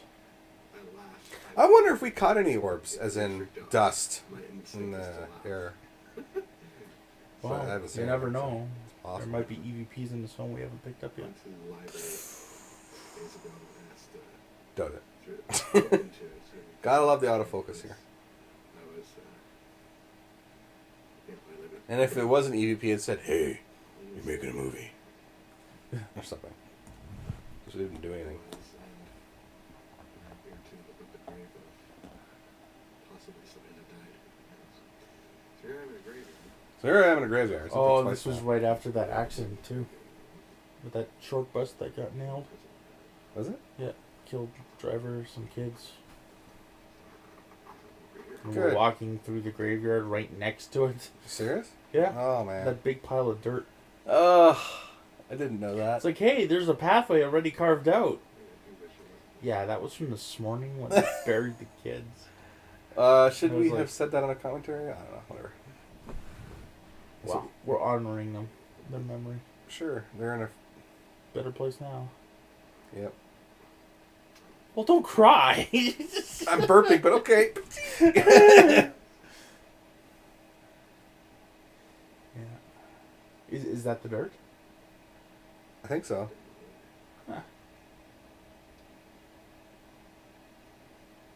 I wonder if we caught any orbs, as in dust, in the air. Well, I haven't you seen never it, so know. it's possible. There might be EVPs in this film we haven't picked up yet. Doubt it. Gotta love the autofocus here. And if it wasn't EVP, it said, "Hey, you're making a movie," or something. Just didn't do anything. So here I am in a graveyard. It's Oh, twice this was now. right after that accident, too. With that short bus that got nailed. Was it? Yeah. Killed driver, some kids. And Good. we're walking through the graveyard right next to it. Serious? Yeah. Oh man. That big pile of dirt. I didn't know that. It's like, hey, there's a pathway already carved out. Yeah, that was from this morning when they buried the kids. Should I was we like- have said that on a commentary? I don't know. Whatever. Wow. We're honoring them. Their memory. Sure, they're in a. Better place now. Yep. Well, don't cry. I'm burping, but okay. Yeah. Is that the dirt? I think so. Huh.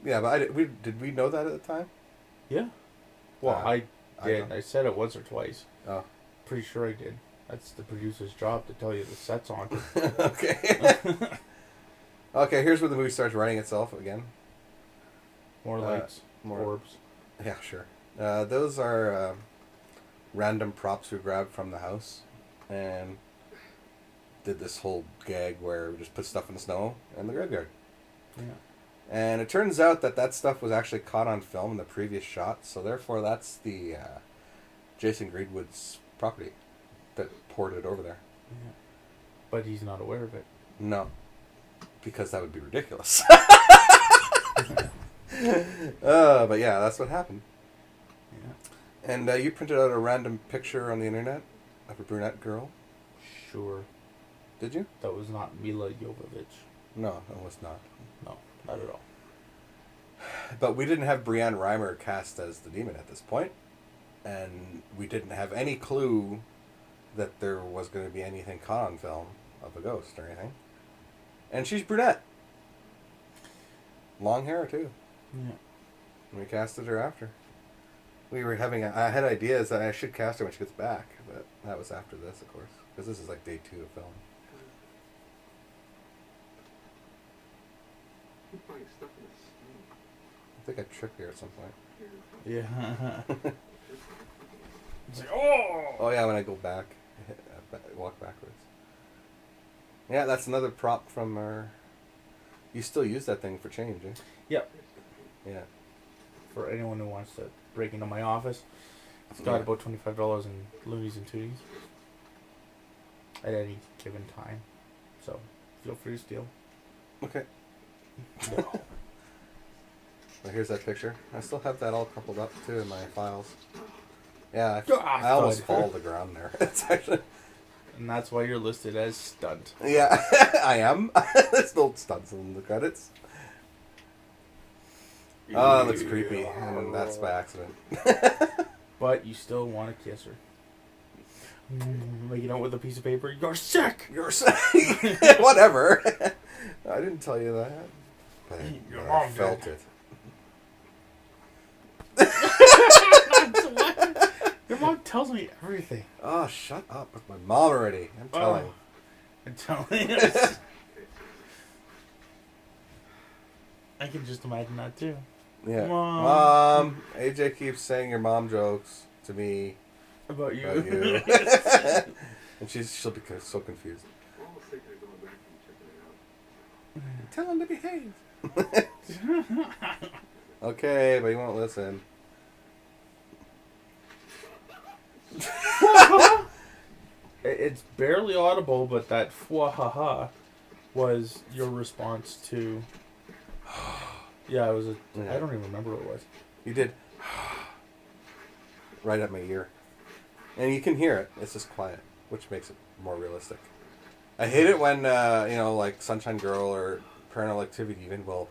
Yeah, but did we know that at the time? Yeah. Well, I did. know. I said it once or twice. Oh. Pretty sure I did. That's the producer's job to tell you the set's on. Okay. Okay, here's where the movie starts writing itself again. More lights. More orbs. Yeah, sure. Those are random props we grabbed from the house, and did this whole gag where we just put stuff in the snow in the graveyard. Yeah. And it turns out that stuff was actually caught on film in the previous shot, so therefore that's the Jason Greenwood's property that ported over there. Yeah. But he's not aware of it. No, because that would be ridiculous. But yeah, that's what happened. Yeah. And you printed out a random picture on the internet of a brunette girl. Sure. Did you? That was not Mila Jovovich. No, it was not. No, not at all. But we didn't have Brianne Reimer cast as the demon at this point, and we didn't have any clue that there was going to be anything caught on film of a ghost or anything. And she's brunette. Long hair, too. Yeah. And we casted her after. We were having... I had ideas that I should cast her when she gets back, but that was after this, of course. Because this is like day 2 of film. Keep finding stuff in the snow. I think I tripped her at some point. Yeah. It's like, oh! Oh, yeah, when I go back. Walk backwards. Yeah, that's another prop from our... You still use that thing for change, eh? Yep. Yeah. For anyone who wants to break into my office, it's got about $25 in loonies and toonies at any given time. So, feel free to steal. Okay. No. Well, here's that picture. I still have that all coupled up, too, in my files. Yeah, Ah, I almost stud. fall to the ground there. It's actually... And that's why you're listed as stunt. Yeah, I am. There's no stunts in the credits. Oh, that looks creepy. And that's by accident. But you still want to kiss her. Making out with a piece of paper. You're sick! You're saying... Whatever. I didn't tell you that. But Your I mom felt did. it. Your mom tells me everything. Oh, shut up with my mom already. I'm telling. I'm telling you. I can just imagine that too. Yeah. Mom. AJ keeps saying your mom jokes to me About you. about you. And she'll be so confused. We're almost thinking of going back and checking it out. Tell him to behave. Okay, but he won't listen. It's barely audible, but that fwa-ha-ha was your response to... Yeah, it was a... Yeah. I don't even remember what it was. You did right at my ear. And you can hear it. It's just quiet, which makes it more realistic. I hate it when, like Sunshine Girl or Paranormal Activity even will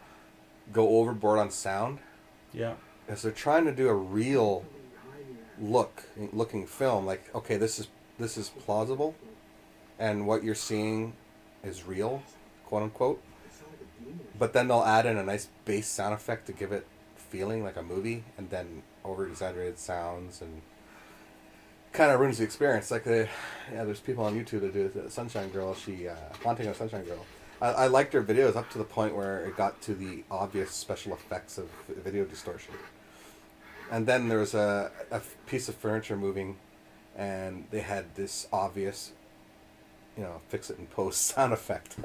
go overboard on sound. Yeah. Because they're trying to do a real looking film. Like, okay, this is plausible, and what you're seeing is real, quote unquote. But then they'll add in a nice bass sound effect to give it feeling like a movie, and then over exaggerated sounds, and kind of ruins the experience. Like there's people on YouTube that do the Sunshine Girl. Haunting of Sunshine Girl. I liked her videos up to the point where it got to the obvious special effects of video distortion. And then there was a piece of furniture moving, and they had this obvious, fix it and post sound effect.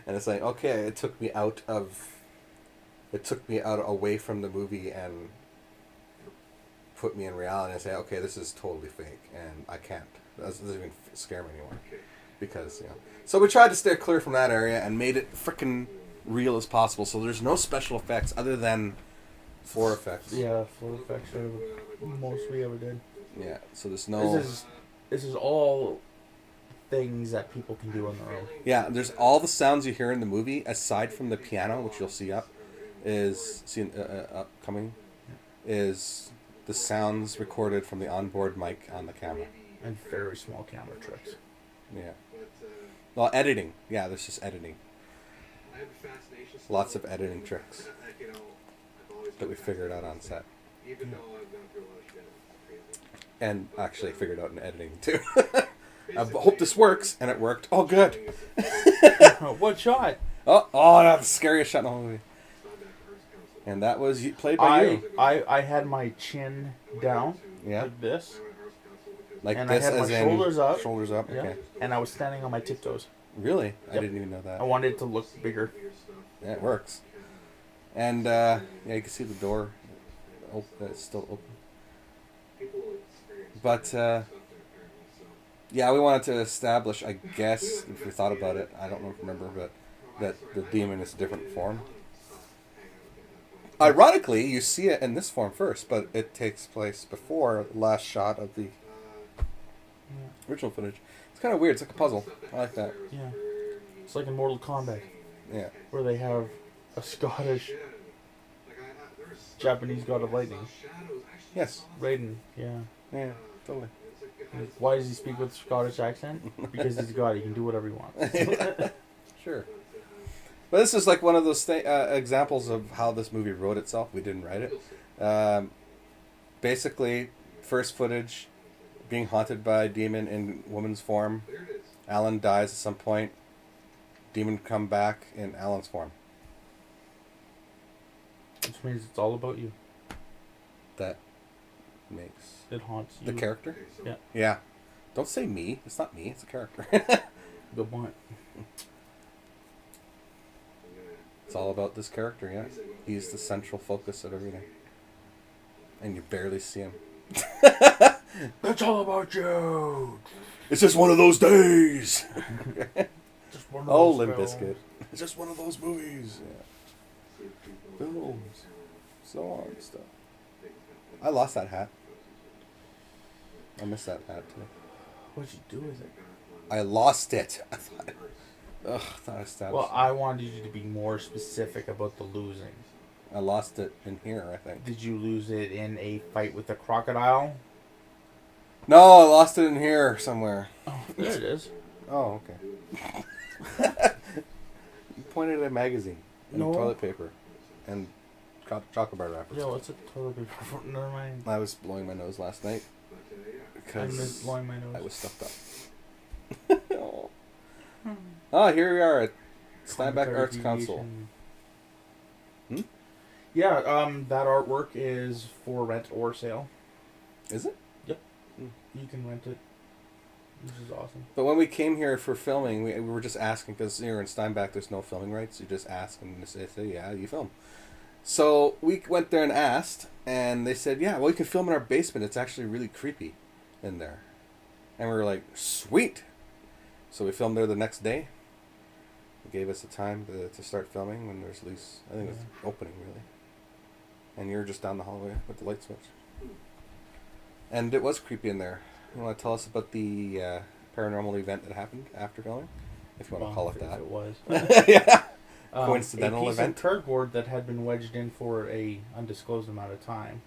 And it's like, okay, it took me out away from the movie and put me in reality and say, okay, this is totally fake, and I can't. That doesn't even scare me anymore. Because, So we tried to stay clear from that area and made it freaking real as possible. So there's no special effects other than floor effects. Yeah, floor effects are the most we ever did. Yeah, so there's no... This is all things that people can do on their own. Yeah, there's all the sounds you hear in the movie, aside from the piano, which you'll see upcoming, is the sounds recorded from the onboard mic on the camera. And very small camera tricks. Yeah. Well, editing. Yeah, there's just editing. Lots of editing tricks that we figured out on set. Even though I've gone through a lot of shit, it's crazy. And actually figured out in editing, too. I hope this works, and it worked. Oh, good. What shot? Oh, that's the scariest shot in the whole movie. And that was played by you. I had my chin down Yeah. like this, Like and this I had as my in shoulders up. Shoulders up. Yeah. Okay. And I was standing on my tiptoes. Really? I Yep. didn't even know that. I wanted it to look bigger. Yeah, it works. And yeah, you can see the door. It's still open. But yeah, we wanted to establish, I guess, if we thought about it, I don't remember, but that the demon is a different form. Ironically, you see it in this form first, but it takes place before the last shot of the original footage. It's kind of weird. It's like a puzzle. I like that. Yeah. It's like in Mortal Kombat, Yeah. where they have a Scottish Japanese god of lightning. Yes. Raiden, yeah. Yeah, totally. Why does he speak with a Scottish accent? Because he's God. He can do whatever he wants. Sure. But this is like one of those examples of how this movie wrote itself. We didn't write it. Basically, first footage, being haunted by a demon in woman's form. Alan dies at some point. Demon come back in Alan's form. Which means it's all about you. That makes It haunts you. the character. Yeah. Yeah. Don't say me. It's not me. It's a character. Good point. It's all about this character, yeah. He's the central focus of everything. And you barely see him. It's all about you. It's just one of those days. Just one of Oh, those Limp films. Bizkit. It's just one of those movies. Yeah. Films. So on stuff. I lost that hat. I missed that hat too. What'd you do with it? I lost it. I thought I stabbed. Well, I wanted you to be more specific about the losing. I lost it in here, I think. Did you lose it in a fight with a crocodile? No, I lost it in here somewhere. Oh, there it is. Oh, okay. You pointed at a magazine and No. toilet paper and chocolate bar wrappers. Yeah, what's a toilet paper? Never mind. I was blowing my nose last night I miss because blowing my nose. I was stuffed up. Oh, here we are at Steinbeck Commentary Arts Council. deviation. Yeah, that artwork is for rent or sale. Is it? You can rent it, which is awesome. But when we came here for filming, we were just asking, because here in Steinbeck there's no filming rights. You just ask and they say, yeah, you film. So we went there and asked, and they said, yeah, well, you can film in our basement. It's actually really creepy in there. And we were like, sweet. So we filmed there the next day. They gave us the time to start filming when there's least, I think it was opening, really. And you're just down the hallway with the light switch. And it was creepy in there. You want to tell us about the paranormal event that happened after filming? If you want to call it that. It was. Yeah. Coincidental a piece event. of cardboard that had been wedged in for a undisclosed amount of time.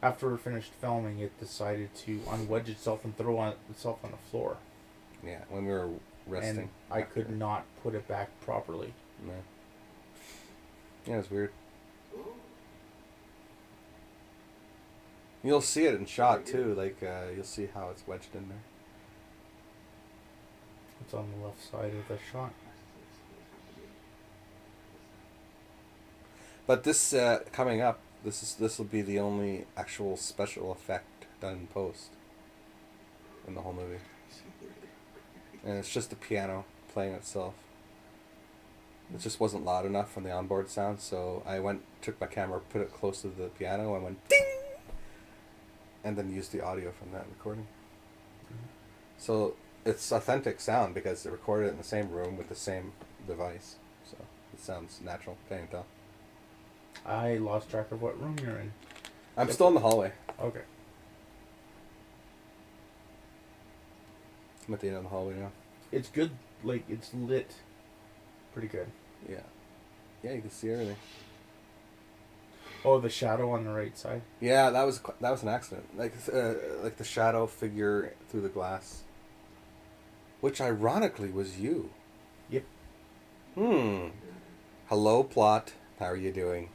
After we finished filming, it decided to unwedge itself and throw itself on the floor. Yeah, when we were resting. And I could not put it back properly. No. Yeah, it's weird. You'll see it in shot too. Like you'll see how it's wedged in there. It's on the left side of the shot. But this coming up, this will be the only actual special effect done in post in the whole movie, and it's just the piano playing itself. It just wasn't loud enough from the onboard sound, so I took my camera, put it close to the piano, and went ding, and then used the audio from that recording. So it's authentic sound because they recorded it in the same room with the same device, so it sounds natural. Can't even tell. I lost track of what room you're in. I'm still in the hallway. Okay. I'm at the end of the hallway now. It's good. Like, it's lit pretty good. Yeah. Yeah, you can see everything. Oh, the shadow on the right side. Yeah, that was an accident. Like the shadow figure through the glass, which ironically was you. Yep. Hello, plot. How are you doing?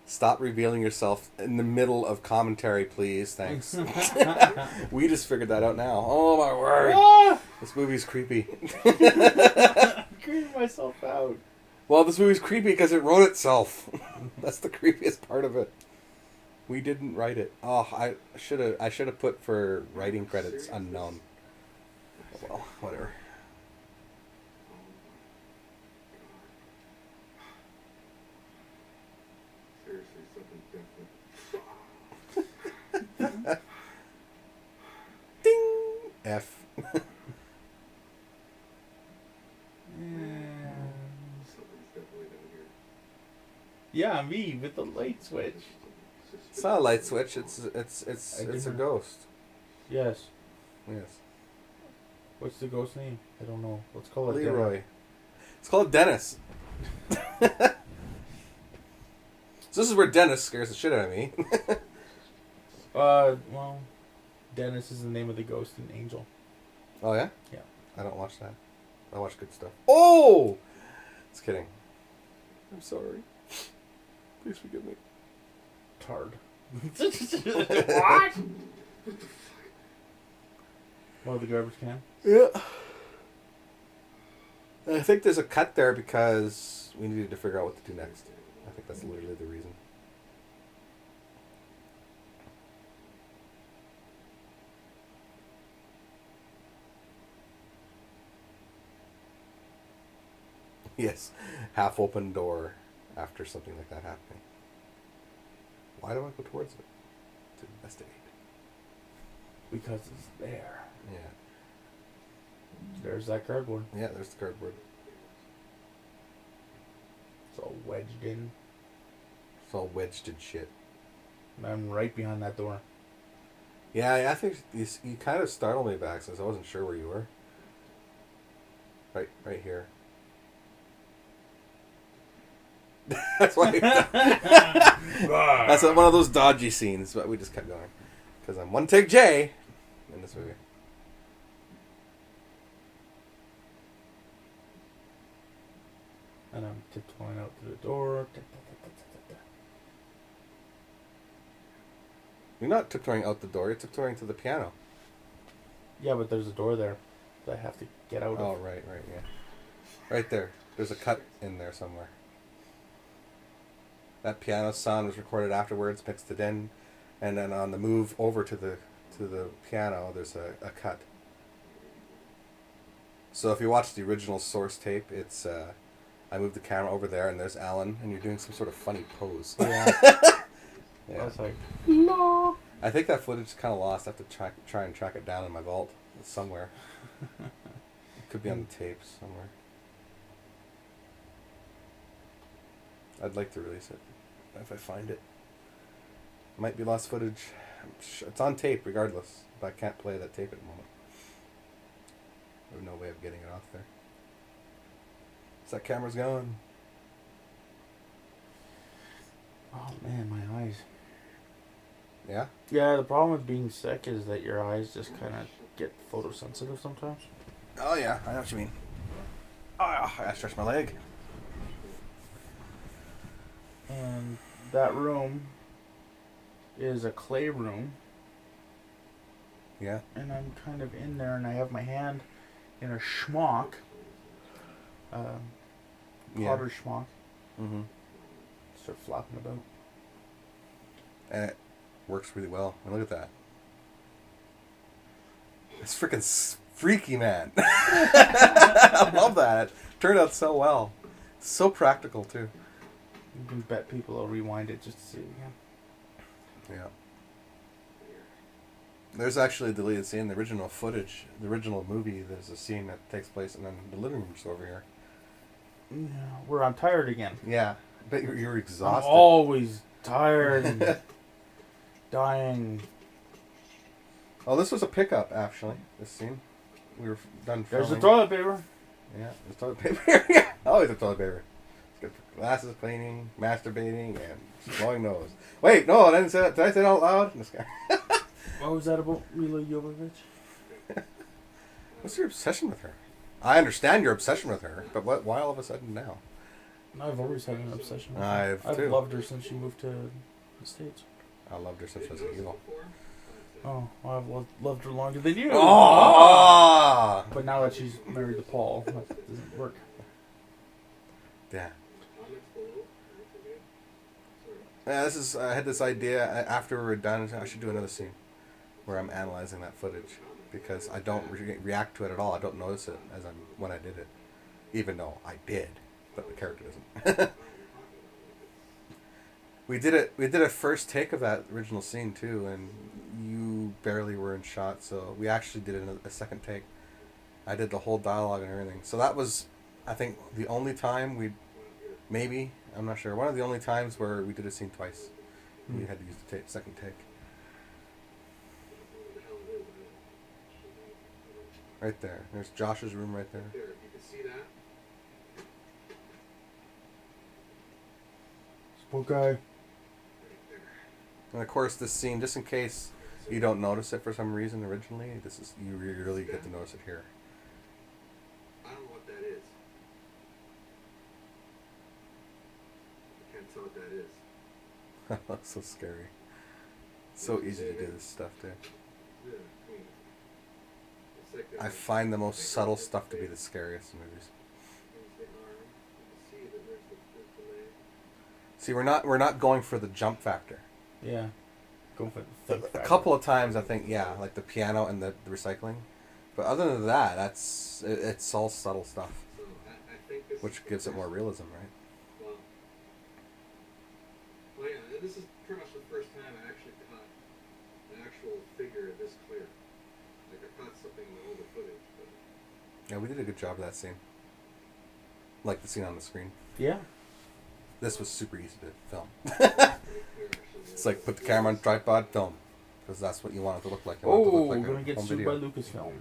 Stop revealing yourself in the middle of commentary, please. Thanks. We just figured that out now. Oh my word! Ah! This movie's creepy. I'm creeping myself out. Well, this movie's creepy because it wrote itself. That's the creepiest part of it. We didn't write it. Oh, I should have put for writing credits unknown. Well, whatever. Seriously, something definitely. Ding! F. Something's definitely down here. Yeah, me with the light switch. It's not a light switch. It's a didn't- ghost. Yes. Yes. What's the ghost name? I don't know. Let's call it Leroy. It's called Dennis. So this is where Dennis scares the shit out of me. Well, Dennis is the name of the ghost in Angel. Oh yeah? Yeah. I don't watch that. I watch good stuff. Oh! Just kidding. I'm sorry. Please forgive me. Tard. What? Oh, the garbage can? Yeah. I think there's a cut there because we needed to figure out what to do next. I think that's literally the reason. Yes. Half open door after something like that happening. Why do I go towards it? To investigate. Because it's there. Yeah. There's that cardboard. Yeah, there's the cardboard. It's all wedged in. It's all wedged in shit. And I'm right behind that door. Yeah, I think you kind of startled me back since I wasn't sure where you were. Right here. That's why. That's one of those dodgy scenes, but we just kept going. Because I'm one take J in this movie. And I'm tiptoeing out through the door. You're not tiptoeing out the door, you're tiptoeing to the piano. Yeah, but there's a door there that I have to get out Oh, of. right, yeah. Right there. There's a cut in there somewhere. That piano sound was recorded afterwards, mixed it in, and then on the move over to the piano, there's a cut. So if you watch the original source tape, it's I moved the camera over there, and there's Alan, and you're doing some sort of funny pose. Yeah. Yeah. I was like, I think that footage is kind of lost. I have to try and track it down in my vault somewhere. It could be on the tapes somewhere. I'd like to release it if I find it. Might be lost footage. It's on tape regardless, but I can't play that tape at the moment. I have no way of getting it off there. So that camera's gone. oh man, my eyes. Yeah? Yeah, the problem with being sick is that your eyes just kind of get photosensitive sometimes. Oh yeah, I know what you mean. Oh, I gotta stretch my leg. And that room is a clay room. Yeah? And I'm kind of in there, and I have my hand in a schmuck. Potter schmuck. Mm-hmm. Start flopping about. And it works really well. And look at that. It's freaking freaky, man. I love that. It turned out so well. So practical, too. You can bet people will rewind it just to see it again. Yeah. There's actually a deleted scene. The original footage, the original movie, there's a scene that takes place and then the living room's over here. Yeah, where I'm tired again. Yeah. I bet you're I'm exhausted. always tired and dying. Oh, this was a pickup, actually, this scene. We were done filming. There's the toilet paper. Yeah, there's toilet paper. Yeah, always a toilet paper. It's good for glasses cleaning, masturbating, and blowing nose. Wait, no, I didn't say that. Did I say that out loud? This guy. What was that about, Mila Jovovich? What's your obsession with her? I understand your obsession with her, but why all of a sudden now? I've always had an obsession with her. I've too. Loved her since she moved to the States. I loved her since she was a evil. Oh, well, I've loved her longer than you. Oh! But now that she's married to Paul, that doesn't work. Yeah. Comments below. Sorry. I had this idea after we were done. I should do another scene where I'm analyzing that footage because I don't react to it at all. I don't notice it when I did it, even though I did, but the character doesn't. We did a first take of that original scene too, and you barely were in shot, so we actually did a second take. I did the whole dialogue and everything. So that was, I think, the only time I'm not sure, one of the only times where we did a scene twice. We had to use the second take. Right there. There's Josh's room right there. There, you can see that. Spook guy. Right there. And of course, this scene, just in case you don't notice it for some reason originally, you really get to notice it here. I don't know what that is. I can't tell what that is. That's so scary. So easy to do this stuff too. Yeah, I mean, it's like I find the most subtle stuff to be the scariest in movies. there's the arm. You can see that there's the leg. See, we're not going for the jump factor. Yeah. Go for the A thug factor. couple of times, I think, yeah, like the piano and the recycling. But other than that, it's all subtle stuff, So I think this which is the gives it more first- realism, right? Well, yeah, this is pretty much the first time I actually caught an actual figure this clear. Like I caught something in the older footage, but Yeah, we did a good job of that scene. Like the scene on the screen. Yeah. This was super easy to film. pretty clear actually. It's like put the camera on tripod, film, because that's what you want it to look like. You want it to Oh, look like we're a gonna get home sued video. by Lucasfilm.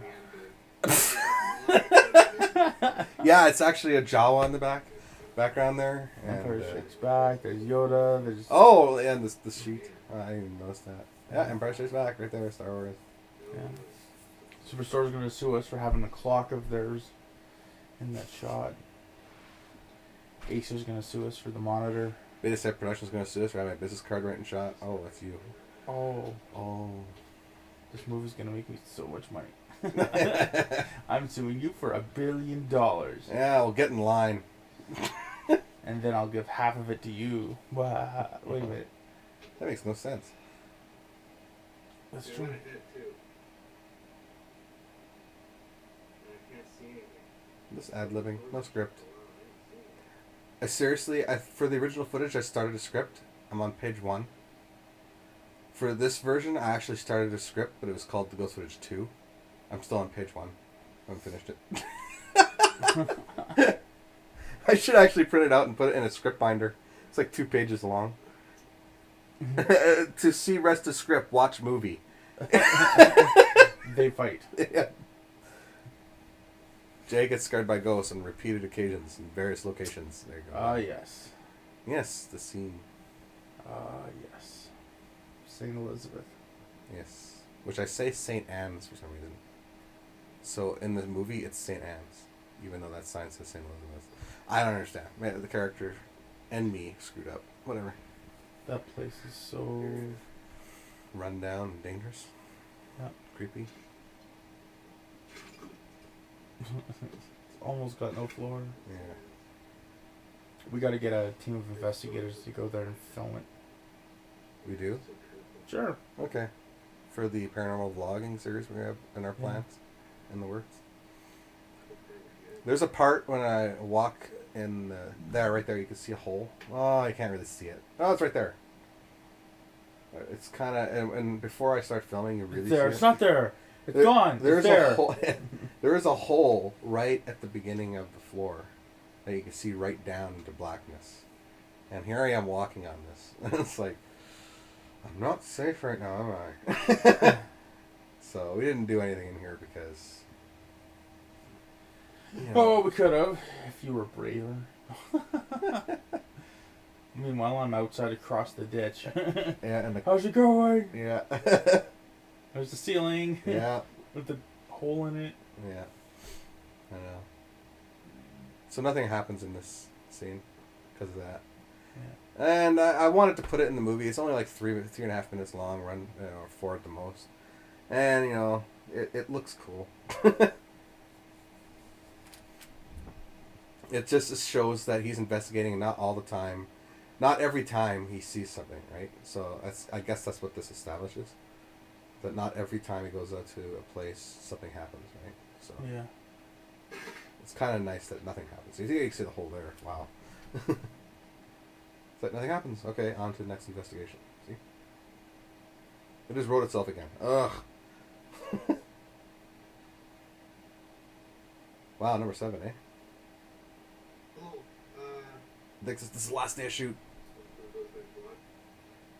Yeah, it's actually a Jawa in the background there. Empire And, Strikes Back. There's Yoda. There's oh, and the sheet. I didn't even notice that. Yeah, Empire Strikes Back, right there, Star Wars. yeah. Superstore's gonna sue us for having a clock of theirs in that shot. Acer's gonna sue us for the monitor. Beta Set Productions going to sue us for having a business card right in shot. Oh, that's you. Oh, Oh. this movie's gonna make me so much money. I'm suing you for $1 billion, Yeah, well, get in line. and then I'll give half of it to you. Wait a minute. That makes no sense. That's Yeah, true. I did too. And I can't see anything. Just ad-libbing, no script. Wow, I didn't see anything. Seriously, for the original footage, I started a script. I'm on page 1. For this version, I actually started a script, but it was called The Ghost Footage 2. I'm still on page 1. I haven't finished it. I should actually print it out and put it in a script binder. It's like 2 pages long. To see rest of script, watch movie. They fight. Yeah. Jay gets scared by ghosts on repeated occasions in various locations. There you go. Ah, yes. Yes, the scene. Ah, yes. St. Elizabeth. Yes. Which I say St. Anne's for some reason. So in the movie, it's St. Anne's. Even though that sign says St. Elizabeth. I don't understand. Man, the character and me screwed up. Whatever. That place is so... Run down and dangerous. Yeah. Creepy. It's almost got no floor. Yeah. We gotta get a team of investigators to go there and film it. We do? Sure. Okay. For the paranormal vlogging series we have in our Yeah. plans. In the works. There's a part when I walk in there, right there, you can see a hole. Oh, I can't really see it. Oh, it's right there. It's kind of, and before I start filming, you really It's there. see It's it. not there. It's gone. There's It's there. a hole. There is a hole right at the beginning of the floor that you can see right down into blackness. And here I am walking on this. It's like, I'm not safe right now, am I? So we didn't do anything in here because. You know, Oh, we could have if you were braver. Meanwhile, I'm outside across the ditch. yeah, and the How's it going? yeah, There's the ceiling yeah, with the hole in it. yeah. I know. So nothing happens in this scene because of that. Yeah. And I wanted to put it in the movie. It's only like 3.5 minutes long, run or 4 at the most. And it looks cool. it just shows that he's investigating, not all the time, not every time he sees something, right? So I guess that's what this establishes, that not every time he goes out to a place something happens, right? So Yeah. it's kind of nice that nothing happens. You see the hole there. Wow. It's like nothing happens. Okay, on to the next investigation. See? It just wrote itself again. Ugh. Wow, number 7, eh? Oh, This is the last day of shoot,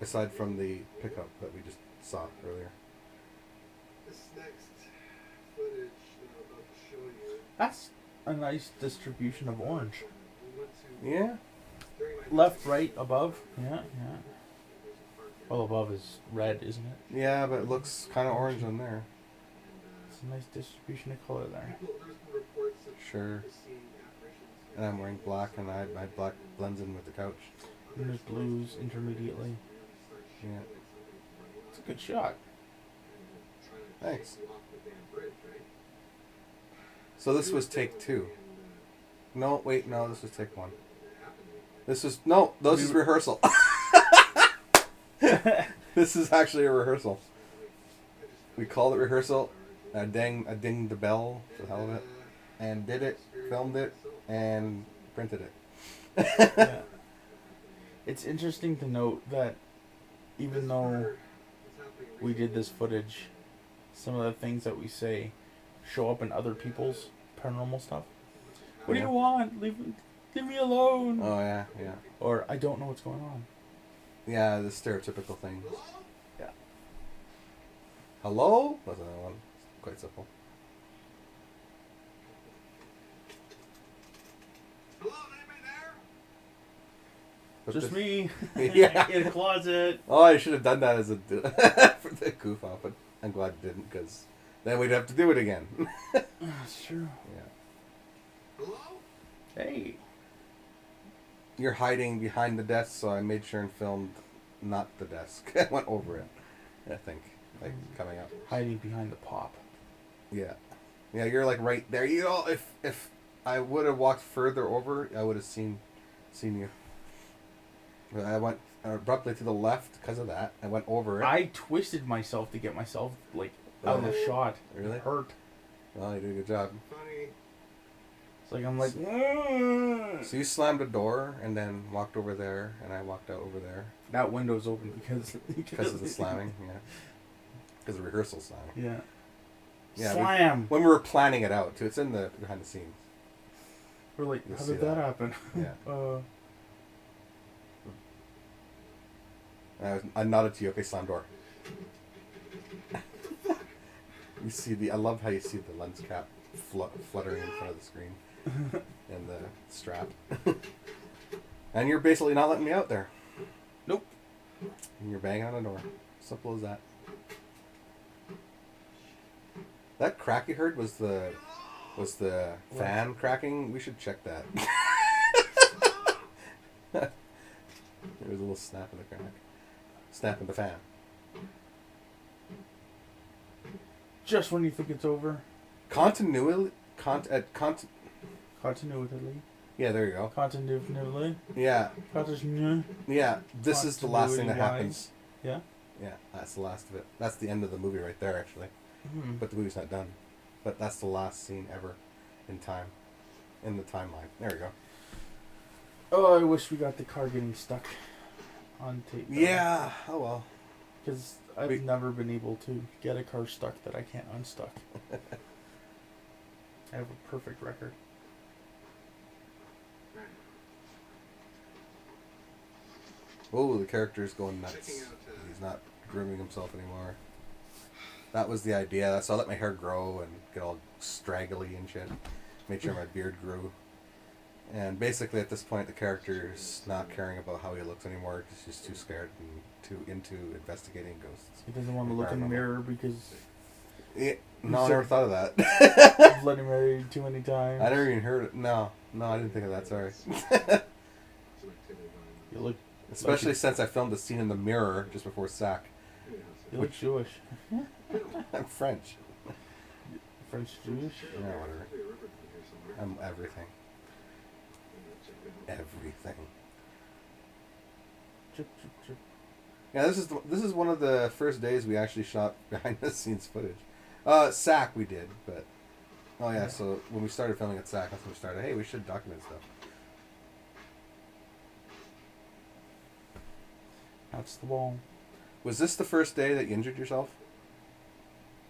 aside from the pickup that we just saw earlier. this next footage that I'm about to show you. That's a nice distribution of orange. We went to Yeah? during my Left, right, above. Yeah, yeah. Well, above is red, isn't it? Yeah, but it looks kind of orange on there. It's a nice distribution of color there. There's been reports of Sure. seeing apparitions. And I'm wearing black, and my black blends in with the couch. And there's blues intermediately. Yeah. It's a good shot. Thanks. So this was take 2. No, wait, no, this was take 1. This was, no, this is rehearsal. This is actually a rehearsal. We called it rehearsal. I dinged the bell for the hell of it, and did it, filmed it, and printed it. Yeah. It's interesting to note that even though we did this footage, some of the things that we say show up in other people's paranormal stuff. What do you want? Leave me alone. Oh yeah, yeah, Or I don't know what's going on. yeah. The stereotypical thing. Yeah. Hello? That's another one. It's quite simple. Hello, anybody there? But Just this- me. Yeah. In a closet. Oh, I should have done that as a for the goof off, but I'm glad I didn't, because then we'd have to do it again. That's true. Yeah. Hello? Hey. You're hiding behind the desk, so I made sure and filmed not the desk. I went over it, I think, like coming up. Hiding behind the pop. Yeah, yeah. You're like right there. You know, if I would have walked further over, I would have seen you. But I went abruptly to the left because of that. I went over it. I twisted myself to get myself like out of the shot. Really? It hurt. Well, you did a good job. Funny. It's like I'm like. So you slammed a door and then walked over there, and I walked out over there That window's open because of the slamming. Yeah, because of rehearsal slamming. Yeah. Yeah, Slam. When we were planning it out, too. It's in the behind the scenes. We're like, You'll how see did that that. happen? Yeah. I nodded to you. Okay, slam door. You see I love how you see the lens cap fluttering in front of the screen and the strap. And you're basically not letting me out there. Nope. And you're banging on the door. Simple as that. That crack you heard was the fan cracking. We should check that. There was a little snap in the crack. Snap in the fan. Just when you think it's over. Continuity. Continuity. Yeah, there you go. Continuity. Yeah, Continuity. yeah. This is the last thing that Continuity-wise. happens. Yeah. Yeah, that's the last of it. That's the end of the movie right there, actually. Mm-hmm. But the movie's not done. But that's the last scene ever in time. In the timeline. There we go. Oh, I wish we got the car getting stuck on tape. Yeah. Oh well. Because I've never been able to get a car stuck that I can't unstuck. I have a perfect record. Oh, the character's going nuts. He's not grooming himself anymore. That was the idea. So I let my hair grow and get all straggly and shit. Made sure my beard grew. And basically at this point the character's not caring about how he looks anymore because he's too scared and too into investigating ghosts. He doesn't want to look in the mirror because Yeah, no, I never thought of that. I've let him marry too many times. I never even heard it. No, I didn't think of that, sorry. You look Especially since I filmed the scene in the mirror just before SAC. You look Jewish. I'm French. French Jewish? Yeah, whatever. I'm everything. everything. Chip, chip, chip. Yeah, this is one of the first days we actually shot behind the scenes footage. SAC we did, but oh yeah. So when we started filming at SAC, that's when we started. Hey, we should document stuff. That's the wall. Was this the first day that you injured yourself?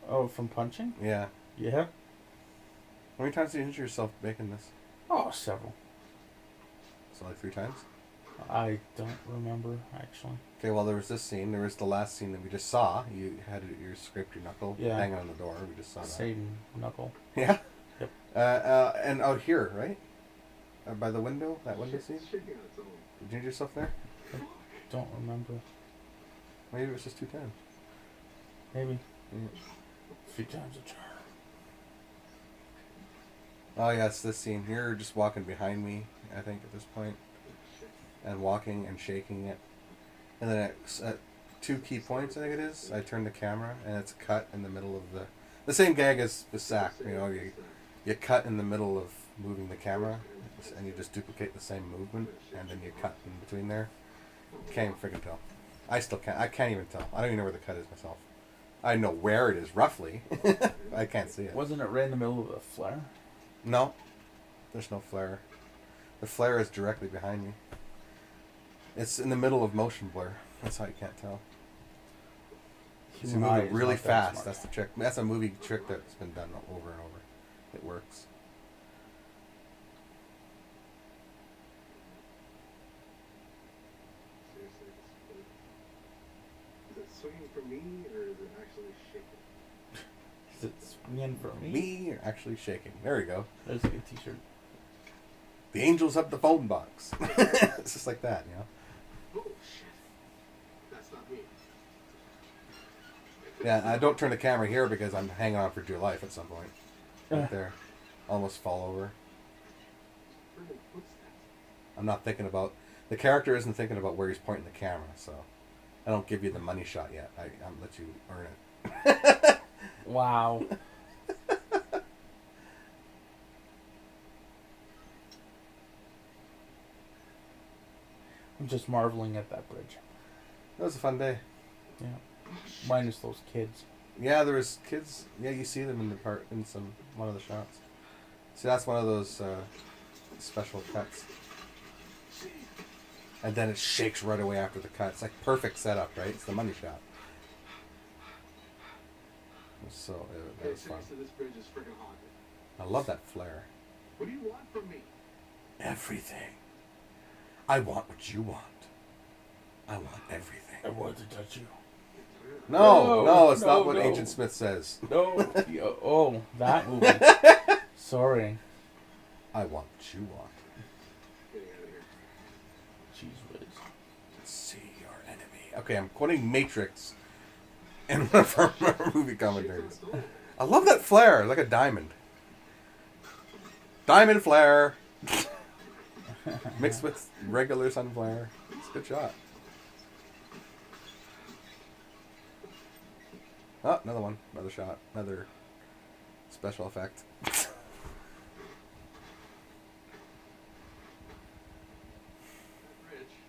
Oh, from punching? Yeah. Yeah. How many times did you injure yourself making this? Oh, several. So like 3 times? I don't remember, actually. Okay, well there was this scene. There was the last scene that we just saw. You scraped your knuckle hanging on the door. We just saw that. Same knuckle. Yeah? Yep. And out here, right? By the window? That window scene? Did you injure yourself there? I don't remember. Maybe it was just 2 times. Maybe. Yeah. 3 times a charm. Oh yeah, it's this scene. You're just walking behind me, I think, at this point. And walking and shaking it. And then at 2 key points, I think it is, I turn the camera and it's cut in the middle of the same gag as the sack. You know, you cut in the middle of moving the camera and you just duplicate the same movement and then you cut in between there. Can't even freaking tell. I still can't. I can't even tell. I don't even know where the cut is myself. I know where it is roughly. I can't see it. Wasn't it right in the middle of the flare? No. There's no flare. The flare is directly behind me. It's in the middle of motion blur. That's how you can't tell. So you move it really fast. That's the trick. That's a movie trick that's been done over and over. It works. Seriously, is it swinging for me or is it actually shaking? Is it swinging for me? Me or actually shaking. There we go. There's a good t-shirt. The angels have the phone box. It's just like that, you know. Oh shit! That's not me. Yeah, I don't turn the camera here because I'm hanging on for dear life at some point. Right there. Almost fall over. I'm not thinking about... The character isn't thinking about where he's pointing the camera, so... I don't give you the money shot yet. I'll let you earn it. Wow. I'm just marveling at that bridge. That was a fun day. Yeah. Minus those kids. Yeah, there was kids. Yeah, you see them in one of the shots. See, that's one of those special cuts. And then it shakes right away after the cut. It's like perfect setup, right? It's the money shot. So that was fun. This bridge is freaking haunted. I love that flare. What do you want from me? Everything. I want what you want. I want everything. I want to touch you. No, it's no, not what no. Agent Smith says. No. Oh, that movie. Sorry. I want what you want. Getting out of here. Jeez whiz. See your enemy. Okay, I'm quoting Matrix in one of our movie commentaries. I love that flare, like a diamond. Diamond flare. Mixed with regular sun flare. It's a good shot. Oh, another one. Another shot. Another special effect.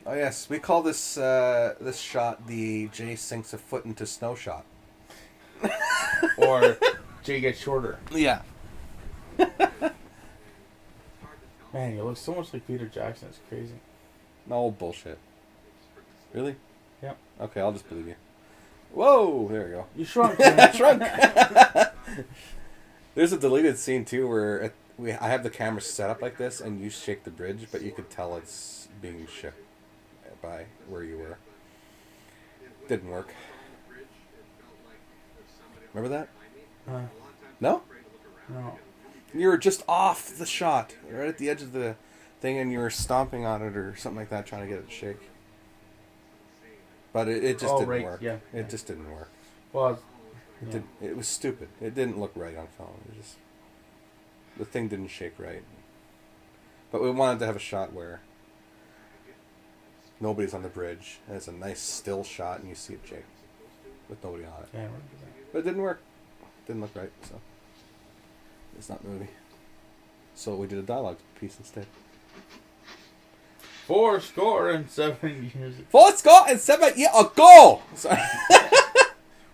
Oh yes, we call this this shot the Jay sinks a foot into snow shot. Or Jay gets shorter. Yeah. Man, you look so much like Peter Jackson. It's crazy. No bullshit. Really? Yep. Okay, I'll just believe you. Whoa! There we go. You shrunk. Shrunk. There's a deleted scene too where I have the camera set up like this, and you shake the bridge, but you could tell it's being shook by where you were. Didn't work. Remember that? No? No. You were just off the shot, right at the edge of the thing, and you were stomping on it or something like that, trying to get it to shake. But it just didn't work. Yeah. It just didn't work. Well, It was stupid. It didn't look right on film. The thing didn't shake right. But we wanted to have a shot where nobody's on the bridge, and it's a nice still shot, and you see it shake with nobody on it. yeah, I remember that. But it didn't work. Didn't look right, so it's not the movie. So we did a dialogue piece instead. 4-7 years. 4-7 years ago. Sorry.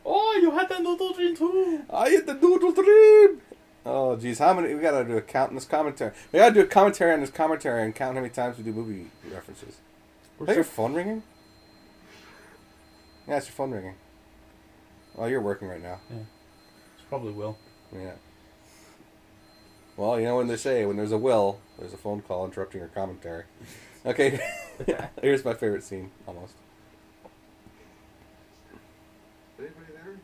Oh, you had that noodle dream too. I had the noodle dream. Oh, geez. How many? We gotta do a count in this commentary. We gotta do a commentary on this commentary and count how many times we do movie references. Is that your phone ringing? Yeah, it's your phone ringing. Oh, you're working right now. Yeah. It's probably Will. Yeah. Well, you know when they say, when there's a will, there's a phone call interrupting your commentary. Okay. Here's my favorite scene, almost. Anybody there?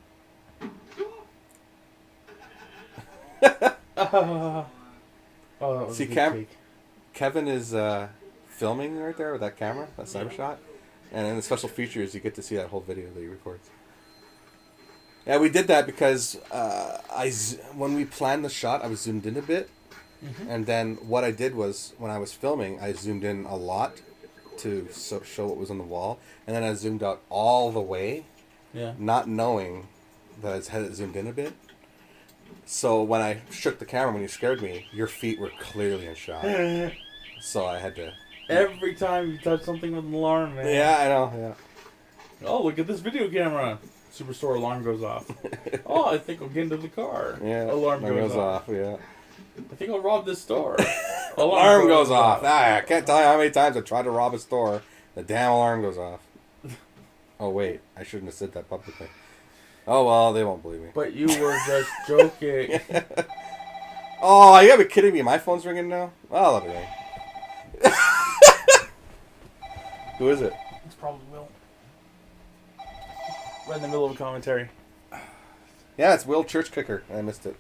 Oh, see, Kevin is filming right there with that camera, that cyber shot. And in the special features, you get to see that whole video that he records. Yeah, we did that because when we planned the shot, I was zoomed in a bit. Mm-hmm. And then what I did was, when I was filming, I zoomed in a lot to show what was on the wall. And then I zoomed out all the way, not knowing that I had it zoomed in a bit. So when I shook the camera, when you scared me, your feet were clearly in shot. So I had to... Every time you touch something with an alarm, man. Yeah, I know, yeah. Oh, look at this video camera. Superstore alarm goes off. Oh, I think I'll get into the car. Yeah, alarm goes off. Yeah. I think I'll rob this store. Alarm goes off. I can't tell you how many times I tried to rob a store. The damn alarm goes off. Oh, wait. I shouldn't have said that publicly. Oh, well, they won't believe me. But you were just joking. Oh, you gotta be kidding me. My phone's ringing now? Oh, let me ring. Who is it? It's probably Will. Right in the middle of a commentary. Yeah, it's Will Church Kicker. I missed it.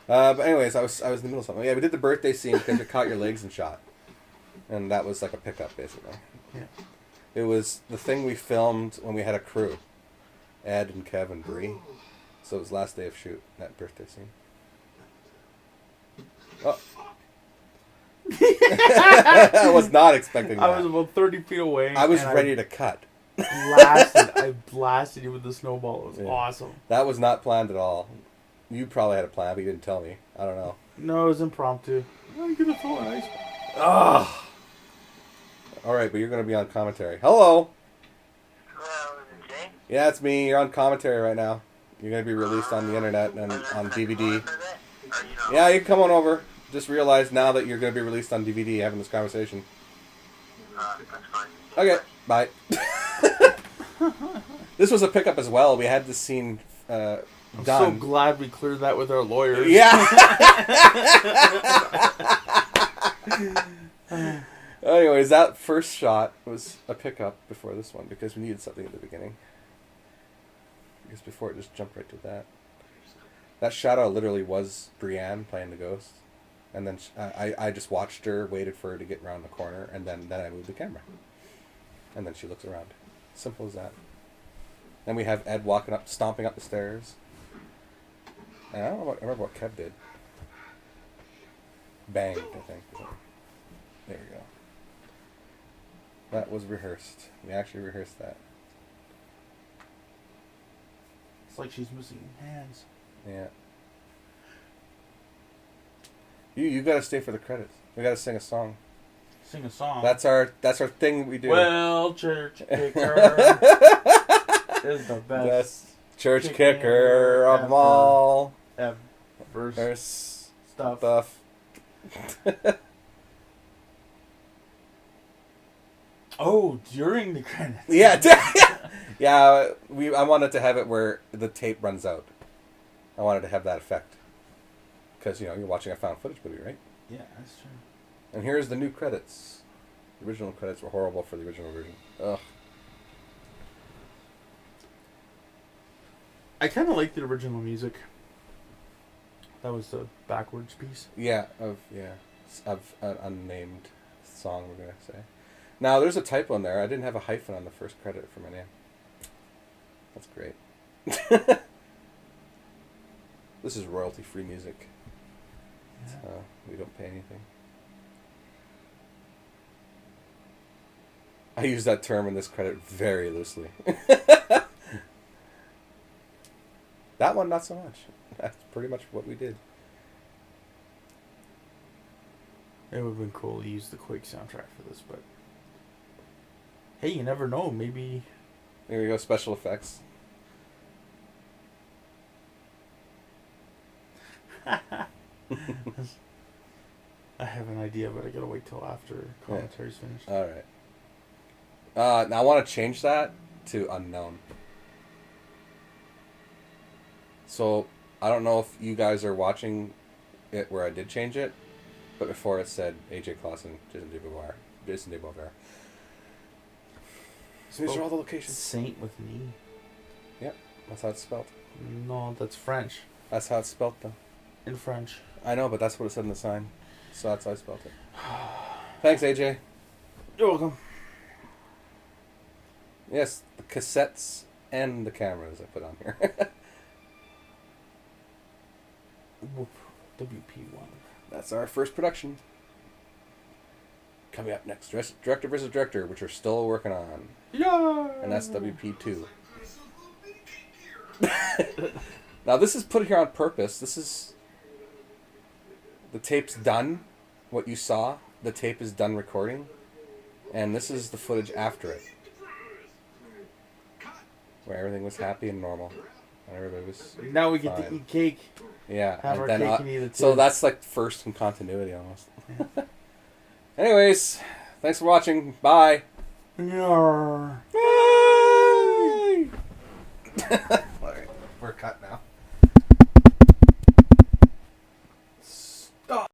But anyways, I was in the middle of something. Yeah, we did the birthday scene because you caught your legs in shot. And that was like a pickup, basically. Yeah. It was the thing we filmed when we had a crew. Ed and Kev and Bree. So it was last day of shoot, that birthday scene. Oh. I was not expecting that. I was about 30 feet away. I was ready to cut. I blasted you with the snowball. It was awesome. That was not planned at all. You probably had a plan, but you didn't tell me. I don't know. No, it was impromptu. I'm gonna throw an ice. Ugh. All right, but you're going to be on commentary. Hello. Hello, is it Jay? Yeah, it's me. You're on commentary right now. You're going to be released on the internet and on DVD. Yeah, you can come on over. Just realize now that you're going to be released on DVD having this conversation. That's fine. Okay, bye. This was a pickup as well. We had this scene done. I'm so glad we cleared that with our lawyers. Yeah. Anyways, that first shot was a pickup before this one because we needed something at the beginning. Because before it just jumped right to that. That shadow literally was Brienne playing the ghost. And then I just watched her, waited for her to get around the corner, and then I moved the camera. And then she looks around. Simple as that. Then we have Ed walking up, stomping up the stairs. And I remember what Kev did. Banged, I think. There you go. That was rehearsed. We actually rehearsed that. It's like she's missing hands. Yeah. You gotta stay for the credits. We gotta sing a song. Sing a song. That's our thing we do. Well, church kicker is the best church kicker of them all. Ever. Stuff. Oh, during the credits. Yeah, yeah. I wanted to have it where the tape runs out. I wanted to have that effect because you're watching a found footage movie, right? Yeah, that's true. And here's the new credits. The original credits were horrible for the original version. Ugh. I kind of like the original music. That was the backwards piece. Yeah, of an unnamed song, we're gonna say. Now there's a typo in there. I didn't have a hyphen on the first credit for my name. That's great. This is royalty-free music. Yeah. We don't pay anything. I use that term in this credit very loosely. That one, not so much. That's pretty much what we did. It would have been cool to use the Quake soundtrack for this, but hey, you never know. Maybe. There we go, special effects. I have an idea, but I gotta wait till after commentary's finished. All right. Now I want to change that to unknown. So I don't know if you guys are watching it where I did change it, but before it said AJ Klassen, Jason Day-Boisvert. So these are all the locations. Saint with an E. Yep, that's how it's spelled. No, that's French. That's how it's spelled, though. In French. I know, but that's what it said in the sign. So that's how I spelled it. Thanks, AJ. You're welcome. Yes, the cassettes and the cameras I put on here. Whoop. WP1. That's our first production. Coming up next, Director versus Director, which we're still working on. Yeah. And that's WP2. Now this is put here on purpose. This is... The tape's done. What you saw, the tape is done recording. And this is the footage after it. Where everything was happy and normal. And everybody was Now we get fine. to eat cake. Yeah. Have our and then, cake and eat it so too. that's like first in continuity almost. Anyways, thanks for watching. Bye. Yeah. Bye. Alright, we're cut now.